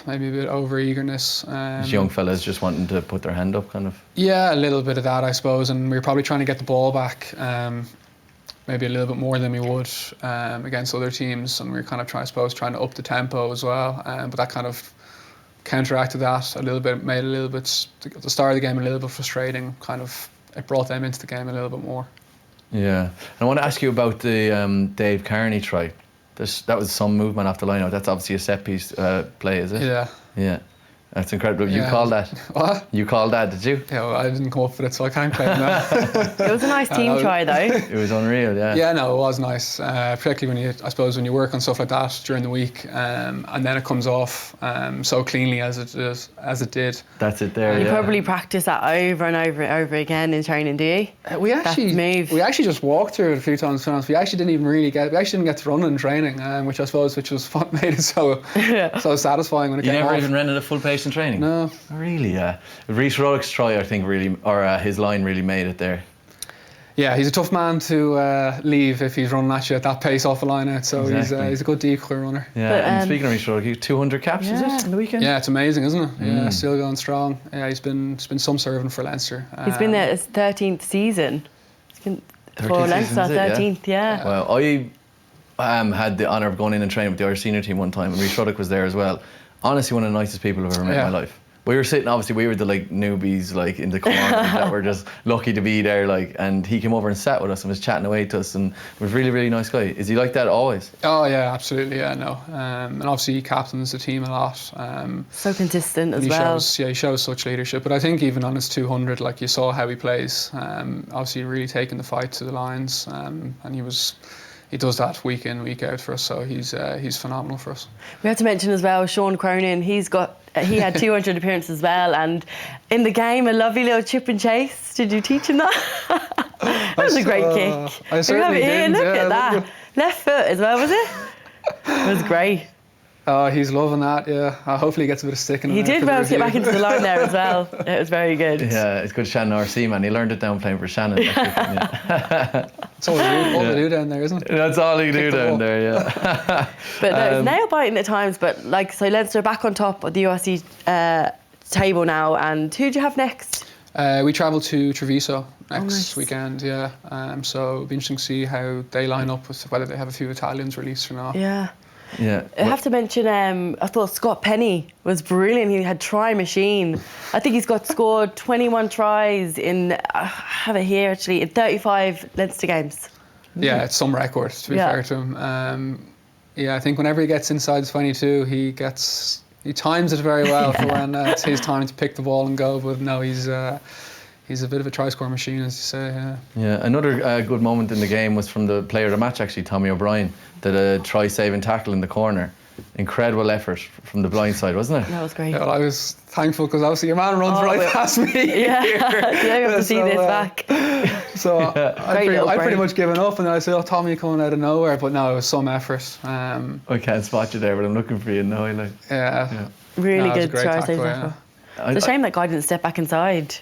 Maybe a bit over eagerness. Young fellas just wanting to put their hand up, kind of. Yeah, a little bit of that, I suppose, and we were probably trying to get the ball back, maybe a little bit more than we would against other teams, and we were kind of trying to up the tempo as well. But that kind of counteracted that a little bit, made it a little bit at the start of the game a little bit frustrating. Kind of, it brought them into the game a little bit more. Yeah, and I want to ask you about the Dave Carney try. That was some movement off the line out. That's obviously a set piece play, is it? Yeah. Yeah. That's incredible. You called that? What? You called that, did you? Yeah, well, I didn't come up with it, so I can't claim that. It was a nice team try, though. It was unreal, yeah. Yeah, no, it was nice. Particularly when you work on stuff like that during the week, and then it comes off so cleanly as it did. That's it there. You probably practice that over and over again in training, do you? We actually just walked through it a few times. We actually didn't get to run in training, which was what made it so satisfying when it came off. You never even ran at a full pace in training? No. Oh, really? Yeah. Rhys Ruddock's try, I think, his line really made it there. Yeah, he's a tough man to leave if he's running at you at that pace off the line out. So exactly. He's a good decoy runner. Yeah. But, and speaking of Rhys Ruddock, 200 caps is it in the weekend? Yeah, it's amazing, isn't it? Yeah, still going strong. Yeah, he's been some serving for Leinster. He's been there his 13th season. He's been for Leinster, 13th. Yeah. Well, I had the honour of going in and training with the Irish senior team one time, and Rhys Ruddock was there as well. Honestly, one of the nicest people I've ever met in my life. We were sitting, obviously, we were the newbies in the corner that were just lucky to be there, and he came over and sat with us and was chatting away to us, and was really, really nice guy. Is he like that always? Oh yeah, absolutely, yeah, no. And obviously he captains the team a lot. So consistent as well. He shows such leadership. But I think even on his 200, you saw how he plays. Obviously really taking the fight to the lines, and he does that week in, week out for us, so he's phenomenal for us. We have to mention as well, Sean Cronin, he had 200 appearances as well, and in the game, a lovely little chip and chase. Did you teach him that? That was a great kick. I certainly did. Look at that. Left foot as well, was it? It was great. Oh, he's loving that, yeah. Hopefully he gets a bit of stick in it. He did well to get back into the line there as well. It was very good. Yeah, it's good Shannon RC, man. He learned it down playing for Shannon. That's all they do down there, isn't it? That's all he do down there, yeah. But it's nail biting at times, but so Leinster are back on top of the URC table now, and who do you have next? We travel to Treviso next weekend, yeah. So it'll be interesting to see how they line up, with whether they have a few Italians released or not. Yeah. Yeah. I have to mention, I thought Scott Penny was brilliant. He had try machine. I think he's scored 21 tries in, I have it here actually, in 35 Leinster games. Yeah, it's some record, to be fair to him. I think whenever he gets inside 22, he times it very well for when it's his time to pick the ball and go. But no, he's a bit of a try-score machine, as you say. Yeah. Yeah. Another good moment in the game was from the player of the match, actually, Tommy O'Brien, did a try-saving tackle in the corner. incredible effort from the blind side, wasn't it? That was great. Yeah, well, I was thankful because obviously your man runs right past me. Yeah, yeah, you have to see this back. So I pretty break. much given up, and I said, "Oh, Tommy, coming out of nowhere," but no, it was some effort. I can't spot you there, but I'm looking for you in the highlight. Yeah. Really No, it was a good great try. tackle, yeah. It's a shame that guy didn't step back inside.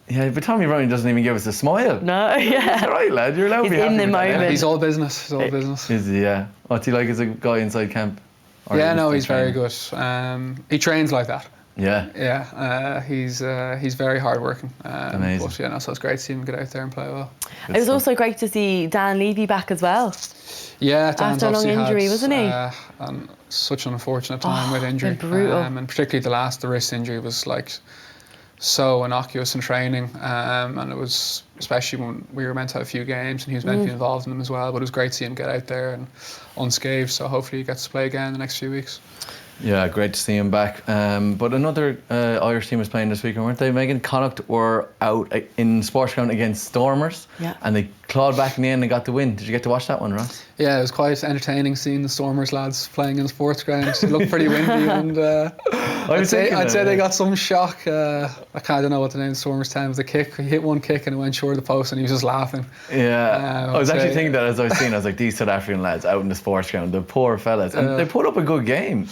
Yeah, but Tommy Ryan doesn't even give us a smile. No, yeah. All right, lad, you're allowed to He's be happy in the with that, moment. Yeah, he's all business. He's all business. Is he? Yeah. What's he like as a guy inside camp? Or Yeah, is no, he he's very training? good. He trains like that. Yeah. Yeah, he's very hardworking. Amazing. But yeah, no, so it's great to see him get out there and play well. It was also great to see Dan Levy back as well. Yeah, Dan's After a long obviously injury, had, wasn't he? Such an unfortunate time with injury. been brutal. And particularly the wrist injury was like so innocuous in training. And it was, especially when we were meant to have a few games and he was meant to be involved in them as well. But it was great to see him get out there and unscathed. So hopefully he gets to play again in the next few weeks. Yeah, great to see him back. But another Irish team was playing this weekend, weren't they, Megan? Connacht were out in Sports Ground against Stormers. Yeah. And they clawed back in the end and got the win. Did you get to watch that one, Ross? Yeah, it was quite entertaining seeing the Stormers lads playing in the sports ground. It looked pretty windy, and I'd say they got some shock. I kind of know what the name of the Stormers time was. The kick, he hit one kick and it went short of the post, and he was just laughing. Yeah, I was actually thinking that as I was seeing. I was like, these South African lads out in the sports ground, the poor fellas, and they put up a good game.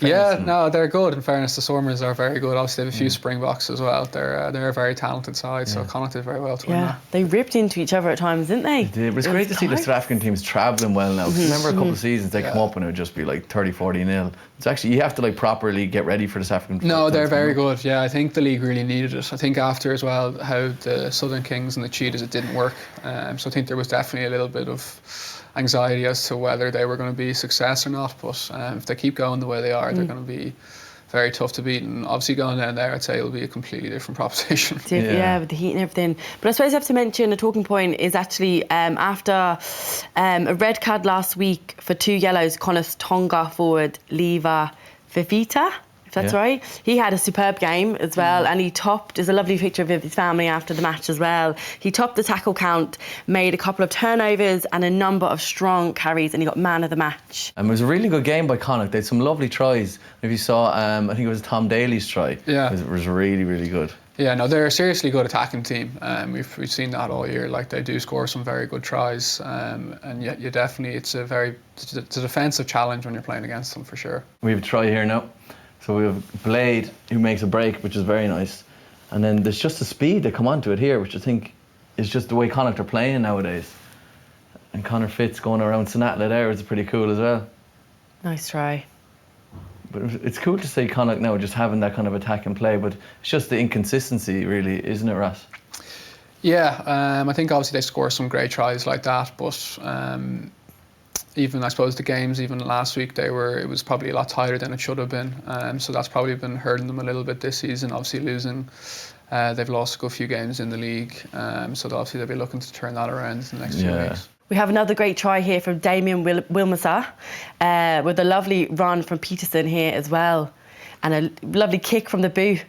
Yeah, no, they're good. In fairness, the Stormers are very good. Obviously, they have a few Springboks as well. They're a very talented side, so Connacht did very well to win that. They ripped into each other at times, didn't they? They did. But it's great to see the South African teams travelling well now. 'Cause remember a couple of seasons they come up and it would just be like 30-40-0. It's actually, you have to like properly get ready for the South African. No, they're very good. Yeah, I think the league really needed it. I think after as well how the Southern Kings and the Cheetahs, it didn't work. So I think there was definitely a little bit of anxiety as to whether they were going to be a success or not. But if they keep going the way they are, they're going to be very tough to beat. And obviously going down there, I'd say it'll be a completely different proposition. Yeah, with the heat and everything. But I suppose I have to mention a talking point is actually after a red card last week for 2 yellows, Connacht's Tonga forward Lever Fifita, if that's right. He had a superb game as well, and he topped, there's a lovely picture of his family after the match as well. He topped the tackle count, made a couple of turnovers and a number of strong carries, and he got man of the match. And it was a really good game by Connacht. They had some lovely tries. If you saw, I think it was Tom Daly's try. Yeah. It was really, really good. Yeah, no, they're a seriously good attacking team. We've seen that all year. Like, they do score some very good tries, and yet you definitely, it's a defensive challenge when you're playing against them for sure. We have a try here now. So we have Blade, who makes a break, which is very nice. And then there's just the speed that come onto it here, which I think is just the way Connacht are playing nowadays. And Conor Fitz going around Sinatla there is pretty cool as well. Nice try. But it's cool to see Connacht now just having that kind of attack and play, but it's just the inconsistency, really, isn't it, Ross? Yeah, I think obviously they score some great tries like that, but even I suppose the games even last week it was probably a lot tighter than it should have been. So that's probably been hurting them a little bit this season. Obviously losing, they've lost a good few games in the league. So obviously they'll be looking to turn that around in the next few weeks. We have another great try here from Damien Wilmser, with a lovely run from Peterson here as well, and a lovely kick from the boot.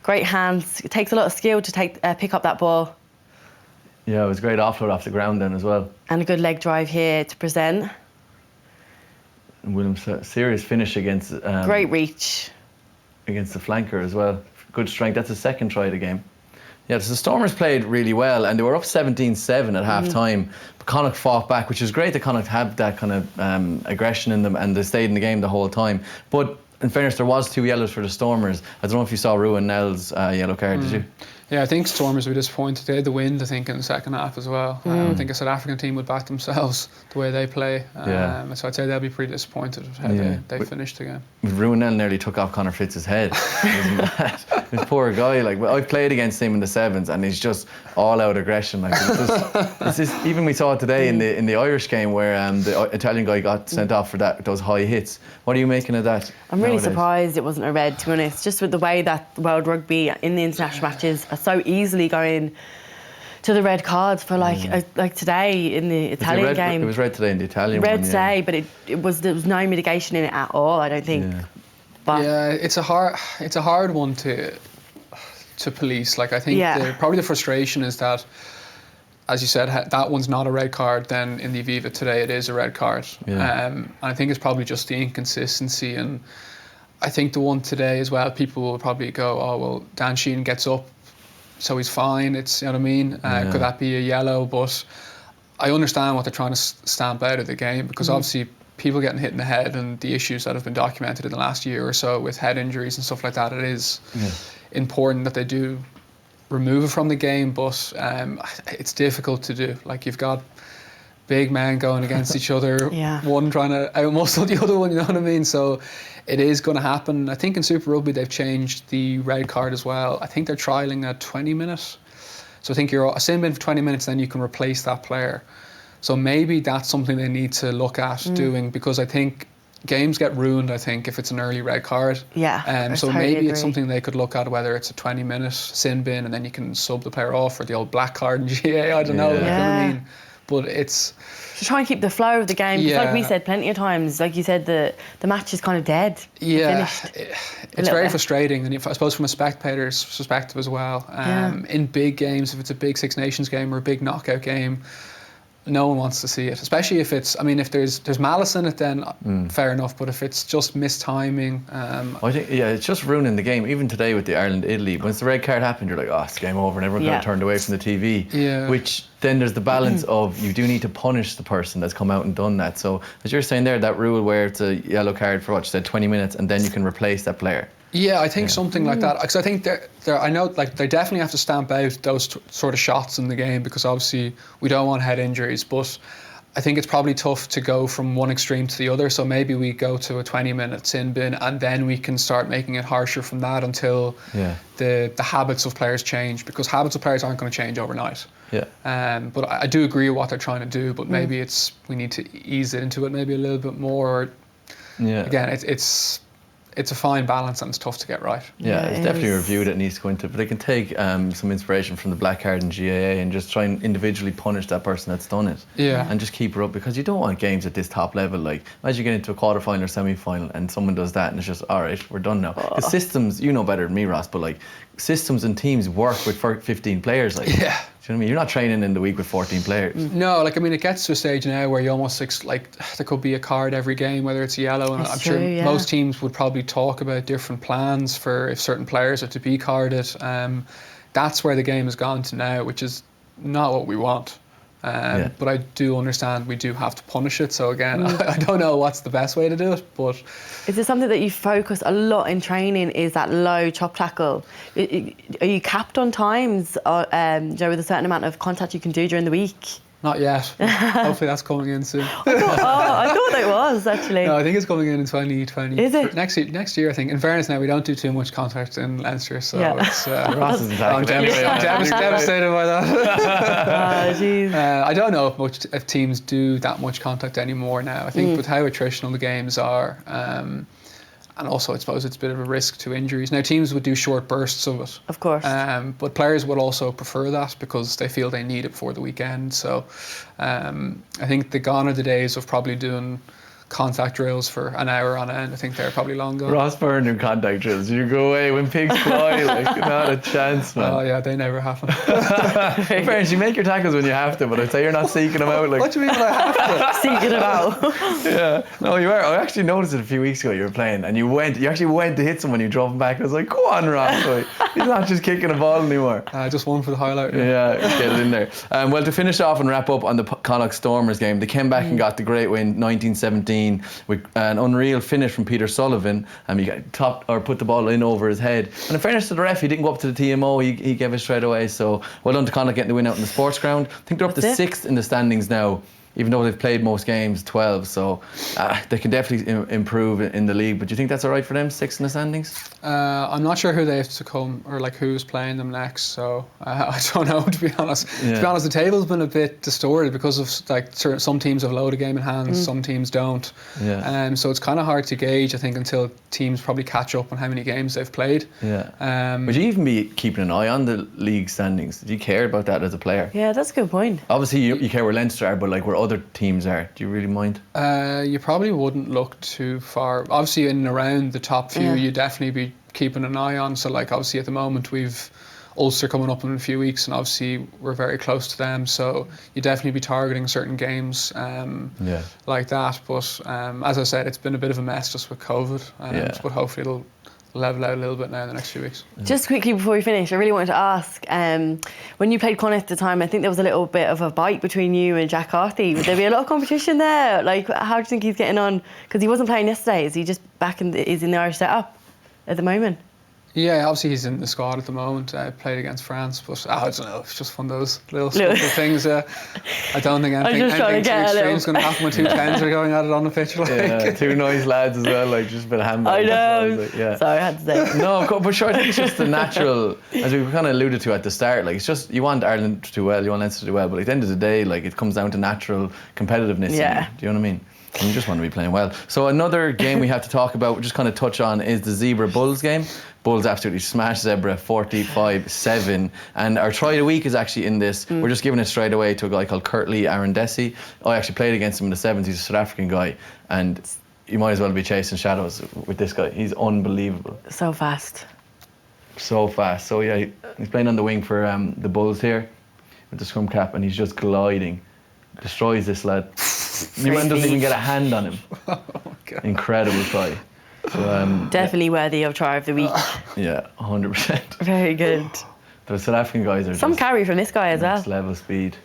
Great hands. It takes a lot of skill to pick up that ball. Yeah, it was a great offload off the ground then as well. And a good leg drive here to present. And Williams, serious finish against... great reach. Against the flanker as well. Good strength. That's the second try of the game. Yeah, so the Stormers played really well, and they were up 17-7 at half-time. But Connacht fought back, which is great that Connacht had that kind of aggression in them, and they stayed in the game the whole time. But in fairness, there was 2 yellows for the Stormers. I don't know if you saw Ruan Nell's yellow card, did you? Yeah, I think Stormers were disappointed. They had the wind, I think, in the second half as well. I think a South African team would back themselves the way they play. So I'd say they'll be pretty disappointed with how they finished the game. Ruan Nell nearly took off Conor Fitz's head. This poor guy. Like, I've played against him in the sevens, and he's just all out aggression. Like, it's just, even we saw it today in the Irish game where the Italian guy got sent off for those high hits. What are you making of that? I'm really surprised it wasn't a red, to be honest. Just with the way that World Rugby in the international matches are so easily going to the red cards for like today in the Italian game. It was red today in the Italian red one. Today, but there was no mitigation in it at all, I don't think. Yeah. But it's a hard one to police. Like, I think probably the frustration is that as you said, that one's not a red card, then in the Aviva today it is a red card. And I think it's probably just the inconsistency, and I think the one today as well, people will probably go, oh, well, Dan Sheehan gets up, so he's fine. It's, you know what I mean? Could that be a yellow? But I understand what they're trying to stamp out of the game, because obviously people getting hit in the head and the issues that have been documented in the last year or so with head injuries and stuff like that, it is important that they do remove it from the game, but it's difficult to do. Like, you've got big men going against each other, one trying to outmuscle the other one, you know what I mean? So it is going to happen. I think in Super Rugby they've changed the red card as well. I think they're trialling a 20 minute. So I think you're a sin bin for 20 minutes, then you can replace that player. So maybe that's something they need to look at doing, because I think games get ruined, I think, if it's an early red card. So maybe it's something they could look at, whether it's a 20-minute sin bin and then you can sub the player off, or the old black card in GA, I don't know, you know what I mean? But it's... To try and keep the flow of the game, because like we said plenty of times, like you said, the match is kind of dead. It's very frustrating, and I suppose from a spectator's perspective as well. In big games, if it's a big Six Nations game or a big knockout game, no one wants to see it, especially if it's, I mean, if there's malice in it, then fair enough, but if it's just mistiming... I think, it's just ruining the game. Even today with the Ireland-Italy, once the red card happened, you're like, oh, it's game over, and everyone got turned away from the TV, which then there's the balance of you do need to punish the person that's come out and done that. So as you're saying there, that rule where it's a yellow card for what you said, 20 minutes, and then you can replace that player. Yeah, I think something like that, because I think I know, like, they definitely have to stamp out those sort of shots in the game, because obviously we don't want head injuries, but I think it's probably tough to go from one extreme to the other. So maybe we go to a 20-minute sin bin, and then we can start making it harsher from that until the habits of players change, because habits of players aren't going to change overnight. But I do agree with what they're trying to do, but maybe we need to ease it into it maybe a little bit more. Again, it's a fine balance, and it's tough to get right. It's definitely a review that needs to go into, but they can take some inspiration from the black card and GAA and just try and individually punish that person that's done it. And just keep her up, because you don't want games at this top level. Like, as you get into a quarter-final or semi-final and someone does that and it's just, all right, we're done now. Because systems, you know better than me, Ross, but like, systems and teams work with 15 players. Like, do you know what I mean? You're not training in the week with 14 players. No, like, I mean, it gets to a stage now where you almost, like, there could be a card every game, whether it's a yellow, and I'm sure most teams would probably talk about different plans for if certain players are to be carded. That's where the game has gone to now, which is not what we want. But I do understand we do have to punish it. So again, I don't know what's the best way to do it, but... Is there something that you focus a lot in training, is that low chop tackle? Are you capped on times, Joe, with a certain amount of contact you can do during the week? Not yet. Hopefully that's coming in soon. I thought it was, actually. No, I think it's coming in 2020. Is it? Next year, I think. In fairness now, we don't do too much contact in Leinster, so it's... Ross is I'm devastated by that. Jeez. I don't know if teams do that much contact anymore now. I think with how attritional the games are, and also I suppose it's a bit of a risk to injuries. Now, teams would do short bursts of it. Of course. But players would also prefer that, because they feel they need it for the weekend. So I think gone are the days of probably doing contact drills for an hour on end. I think they're probably long gone. Ross Byrne doing contact drills. You go away when pigs fly, like, not a chance, man. Oh yeah, they never happen. In fairness, you make your tackles when you have to, but I'd say you're not seeking them out. Like, what do you mean I have to? Seeking them out. No, you are. I actually noticed it a few weeks ago. You were playing, and you actually went to hit someone. You drove him back. I was like, go on, Ross. Like, he's not just kicking a ball anymore. Just one for the highlight. Yeah, get it in there. Well, to finish off and wrap up on the Connacht Stormers game, they came back and got the great win, 19-17. With an unreal finish from Peter Sullivan, and he put the ball in over his head. And in fairness to the ref, he didn't go up to the TMO, he gave it straight away. So well done to Connacht getting the win out in the sports ground. I think they're up to 6th in the standings now, even though they've played most games, 12. So they can definitely improve in the league. But do you think that's all right for them, 6th in the standings? I'm not sure who they have to come, or like who's playing them next. So I don't know, to be honest. To be honest, the table's been a bit distorted because of, like, some teams have load of game in hand, some teams don't. So it's kind of hard to gauge, I think, until teams probably catch up on how many games they've played. Would you even be keeping an eye on the league standings? Do you care about that as a player? Yeah, that's a good point. Obviously, you care where Leinster are, but like where other teams are, do you really mind? You probably wouldn't look too far. Obviously, in and around the top few, you'd definitely be keeping an eye on. So, like, obviously at the moment we've Ulster coming up in a few weeks, and obviously we're very close to them, so you definitely be targeting certain games like that. But as I said, it's been a bit of a mess just with COVID, but hopefully it'll level out a little bit now in the next few weeks. Just quickly before we finish, I really wanted to ask, when you played Connacht at the time, I think there was a little bit of a bite between you and Jack Carthy. Would there be a lot of competition there? Like, how do you think he's getting on? Because he wasn't playing yesterday. Is he just back is in the Irish setup at the moment? Yeah, obviously he's in the squad at the moment. Played against France, but I don't know. It's just one of those little things. I don't think anything too extreme is going to happen when two tens are going at it on the pitch. Yeah, two nice lads as well, like just a bit of handball. I know. Like, yeah. Sorry, I had to say. No, but sure, I think it's just the natural, as we kind of alluded to at the start. Like, it's just you want Ireland to do well, you want Leinster to do well, but at the end of the day, like it comes down to natural competitiveness. Yeah. Do you know what I mean? And you just want to be playing well. So another game we have to talk about, just kind of touch on, is the Zebra Bulls game. Bulls absolutely smashed Zebra 45-7, and our try of the week is actually in this. We're just giving it straight away to a guy called Kurtley Arendesi. I actually played against him in the 70s. He's a South African guy, and you might as well be chasing shadows with this guy. He's unbelievable. So fast. So fast. So yeah, he's playing on the wing for the Bulls here with the scrum cap, and he's just gliding. Destroys this lad. Your man doesn't even get a hand on him. Oh my God. Incredible try. So, definitely worthy of try of the week. Yeah, 100%. Very good. The South African guys are some just carry from this guy as well. next level speed.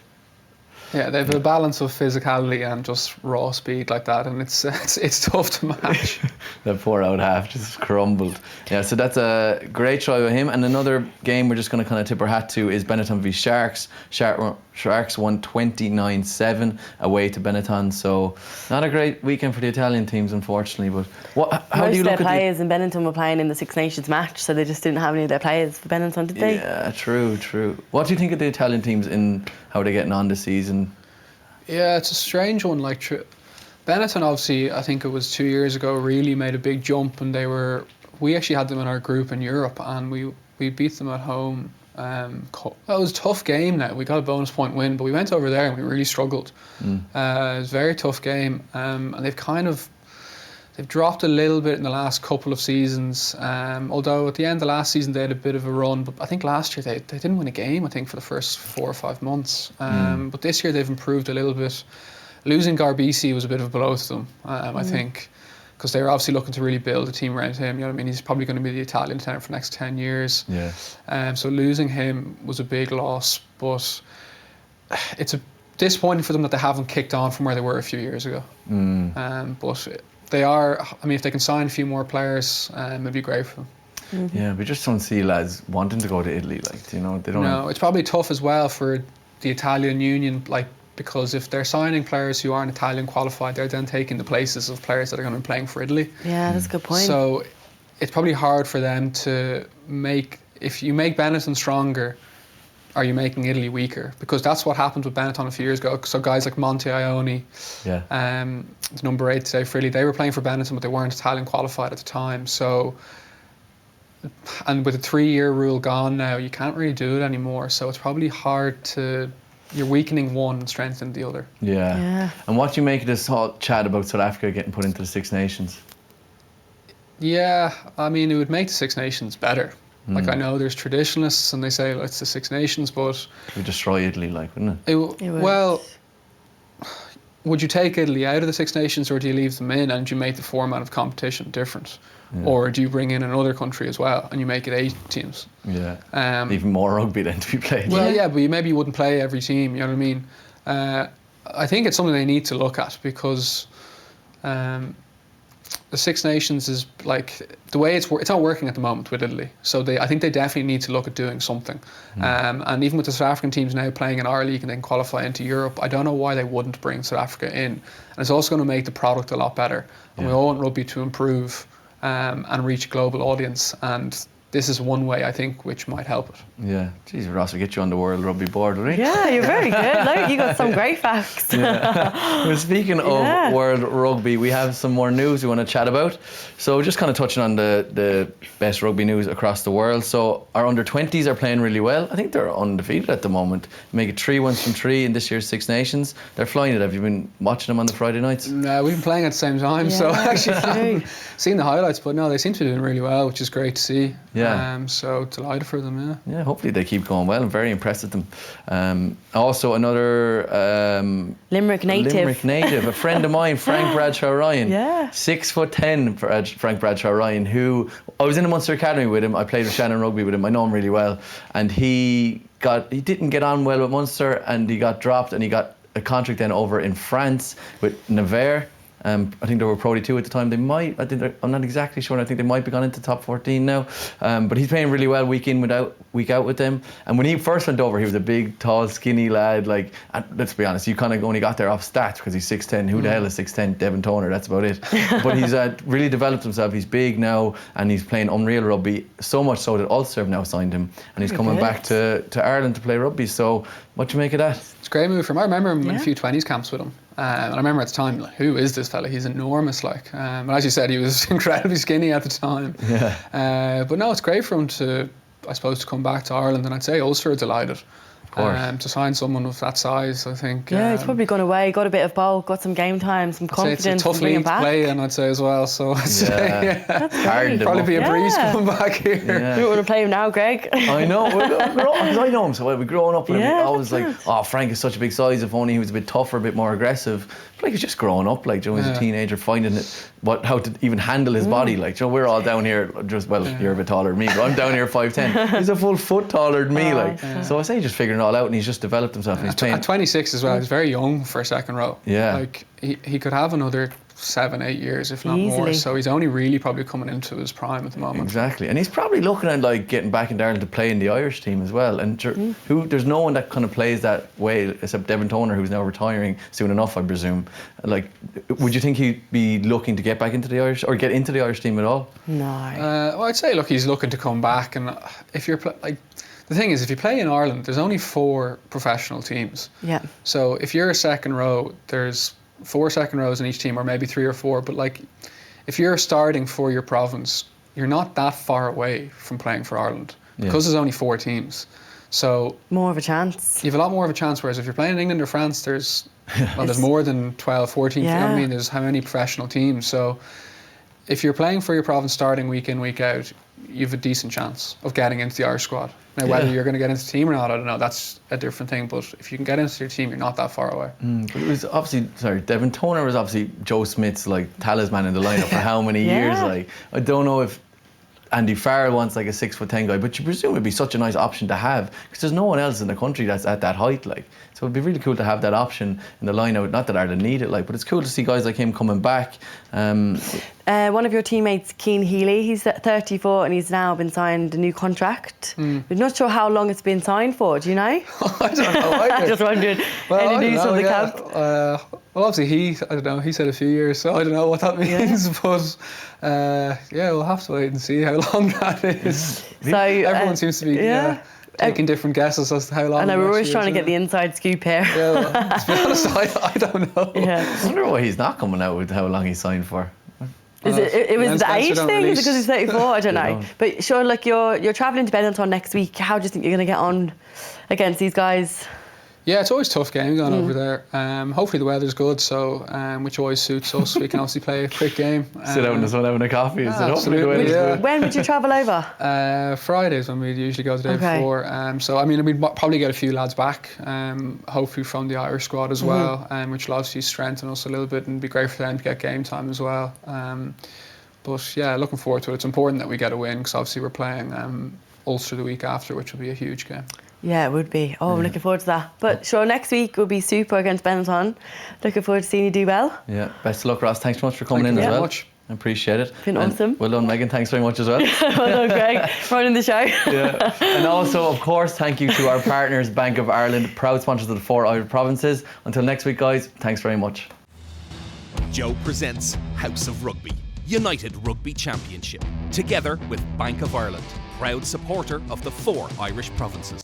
Yeah, they have a balance of physicality and just raw speed like that, and it's tough to match. That poor out half just crumbled. Yeah, so that's a great try with him. And another game we're just going to kind of tip our hat to is Benetton v Sharks. Sharks won 29-7 away to Benetton. So not a great weekend for the Italian teams, unfortunately. But how do you look at most of their players in Benetton were playing in the Six Nations match, so they just didn't have any of their players for Benetton, did they? Yeah, true. What do you think of the Italian teams in how they're getting on this season? Yeah, it's a strange one. Like Benetton, obviously, I think it was 2 years ago, really made a big jump, and we actually had them in our group in Europe, and we beat them at home. It was a tough game. Now we got a bonus point win, but we went over there and we really struggled. It was a very tough game, and they've dropped a little bit in the last couple of seasons. Although at the end of last season they had a bit of a run, but I think last year they didn't win a game, I think, for the first 4 or 5 months. But this year they've improved a little bit. Losing Garbisi was a bit of a blow to them, I think, because they were obviously looking to really build a team around him. You know what I mean? He's probably going to be the Italian tenor for the next 10 years. Yeah. So losing him was a big loss, but it's disappointing for them that they haven't kicked on from where they were a few years ago. But they are, I mean, if they can sign a few more players, it'd be great for them. Yeah, we just don't see lads wanting to go to Italy. Like, you know, they don't. No, it's probably tough as well for the Italian Union, like, because if they're signing players who aren't Italian qualified, they're then taking the places of players that are going to be playing for Italy. Yeah, that's a good point. So it's probably hard for them to if you make Benetton stronger, are you making Italy weaker? Because that's what happened with Benetton a few years ago. So guys like Monte Ioni, number 8 today for Italy, they were playing for Benetton, but they weren't Italian qualified at the time. So, and with the 3-year rule gone now, you can't really do it anymore. So it's probably hard you're weakening one and strengthening the other. Yeah. And what do you make of this whole chat about South Africa getting put into the Six Nations? Yeah, I mean, it would make the Six Nations better. Like, I know there's traditionalists and they say, it's the Six Nations, but It would destroy Italy, like, wouldn't it? Well, would you take Italy out of the Six Nations, or do you leave them in and you make the format of competition different? Or do you bring in another country as well and you make it 8 teams? Yeah. Even more rugby then to be played. Well, yeah, but maybe you wouldn't play every team, you know what I mean? I think it's something they need to look at, because the Six Nations is like, the way it's not working at the moment with Italy. So I think they definitely need to look at doing something. And even with the South African teams now playing in our league and then qualify into Europe, I don't know why they wouldn't bring South Africa in. And it's also going to make the product a lot better. And we all want rugby to improve and reach a global audience. And this is one way, I think, which might help it. Yeah. Jeez, Ross, we'll get you on the World Rugby board, right? Yeah, you're very good. Like, you got some great facts. Well, speaking of World Rugby, we have some more news we want to chat about. So just kind of touching on the best rugby news across the world. So our under-20s are playing really well. I think they're undefeated at the moment. Make it 3 wins from 3 in this year's Six Nations. They're flying it. Have you been watching them on the Friday nights? No, we've been playing at the same time, so actually I haven't seen the highlights, but no, they seem to be doing really well, which is great to see. Yeah. So delighted for them, yeah. Yeah, hopefully they keep going well. I'm very impressed with them. Also, another Limerick native. A friend of mine, Frank Bradshaw Ryan. Yeah. 6'10", Frank Bradshaw Ryan, who I was in the Munster Academy with him. I played with Shannon Rugby with him. I know him really well. And he didn't get on well with Munster, and he got dropped, and he got a contract then over in France with Nevers. I think they were Pro D2 at the time. I'm not exactly sure. I think they might be gone into top 14 now. But he's playing really well week in, week out with them. And when he first went over, he was a big, tall, skinny lad. Like, and let's be honest, you kind of only got there off stats because he's 6'10". Who the hell is 6'10"? Devin Toner, that's about it. But he's really developed himself. He's big now, and he's playing unreal rugby. So much so that Ulster have now signed him, and he's coming back to Ireland to play rugby. So what do you make of that? It's a great move for him. I remember him in a few 20s camps with him. And I remember at the time, like, who is this fella? He's enormous, like. And as you said, he was incredibly skinny at the time. Yeah. But no, it's great for him to, I suppose, to come back to Ireland. And I'd say Ulster are delighted. To sign someone of that size, I think. Yeah, he's probably gone away, got a bit of bowl, got some game time, some confidence. It's a tough league to play in, I'd say, as well. So I'd say, Hard probably be a breeze coming back here. Yeah. You don't want to play him now, Greg. I know, because I know him so well. We've grown up with him. I was like, that's oh, Frank is such a big size. If only he was a bit tougher, a bit more aggressive. But like, he's just growing up. Like, Joe, he's a teenager, finding how to even handle his body. Like, Joe, we're all down here. You're a bit taller than me, but I'm down here 5'10". He's a full foot taller than me. So I say he's just figuring it all out, and he's just developed himself. And he's playing at 26 as well. He's very young for a second row. Yeah, like he could have another 7-8 years, if not Easily. more. So he's only really probably coming into his prime at the moment. Exactly, and he's probably looking at like getting back into Ireland to play in the Irish team as well. And there's no one that kind of plays that way except Devin Toner, who's now retiring soon enough, I presume. Like, would you think he'd be looking to get back into the Irish or get into the Irish team at all? No. Well, I'd say, look, he's looking to come back, and if you're the thing is, if you play in Ireland, there's only 4 professional teams. Yeah. So if you're a second row, there's 4 second rows in each team, or maybe 3 or 4. But like, if you're starting for your province, you're not that far away from playing for Ireland because there's only 4 teams. So more of a chance. You have a lot more of a chance. Whereas if you're playing in England or France, there's more than 12, 14. Yeah. You know what I mean? There's how many professional teams. So if you're playing for your province, starting week in, week out, you have a decent chance of getting into the Irish squad. Now, whether you're going to get into the team or not, I don't know. That's a different thing. But if you can get into your team, you're not that far away. But it was obviously, Devin Toner was obviously Joe Smith's like talisman in the lineup for how many years? Like, I don't know if Andy Farrell wants like a 6'10" guy, but you presume it'd be such a nice option to have because there's no one else in the country that's at that height. Like, so it'd be really cool to have that option in the lineup. Not that Ireland need it, like, but it's cool to see guys like him coming back. One of your teammates, Cian Healy, he's 34 and he's now been signed a new contract. We're not sure how long it's been signed for. Do you know? I don't know either. Just wondering. Any news from the camp? Well, obviously I don't know. He said a few years, so I don't know what that means. But we'll have to wait and see how long that is. So everyone seems to be taking different guesses as to how long. I know, we're always trying to get the inside scoop here. Yeah, well, to be honest, I don't know. I wonder why he's not coming out with how long he signed for. Is it was the age thing? Is it because he's 34? I don't know. Don't. But sure, like you're travelling to Benetton next week. How do you think you're going to get on against these guys? Yeah, it's always a tough game going over there. Hopefully the weather's good, so which always suits us. We can obviously play a quick game. Sit out in the sun having a coffee. Hopefully the weather's good. When would you travel over? Fridays when we'd usually go the day before. So I mean, we'd probably get a few lads back, hopefully from the Irish squad as well, which will obviously strengthen us a little bit and be great for them to get game time as well. But yeah, looking forward to it. It's important that we get a win because obviously we're playing Ulster the week after, which will be a huge game. Yeah, it would be. Oh, I'm looking forward to that. But sure, next week will be super against Benetton. Looking forward to seeing you do well. Yeah, best of luck, Ross. Thanks so much for coming in as well. I appreciate it. Been awesome. Well done, Megan. Thanks very much as well. Well done, Greg. Running the show. Yeah. And also, of course, thank you to our partners, Bank of Ireland, proud sponsors of the 4 Irish provinces. Until next week, guys, thanks very much. Joe presents House of Rugby, United Rugby Championship, together with Bank of Ireland, proud supporter of the 4 Irish provinces.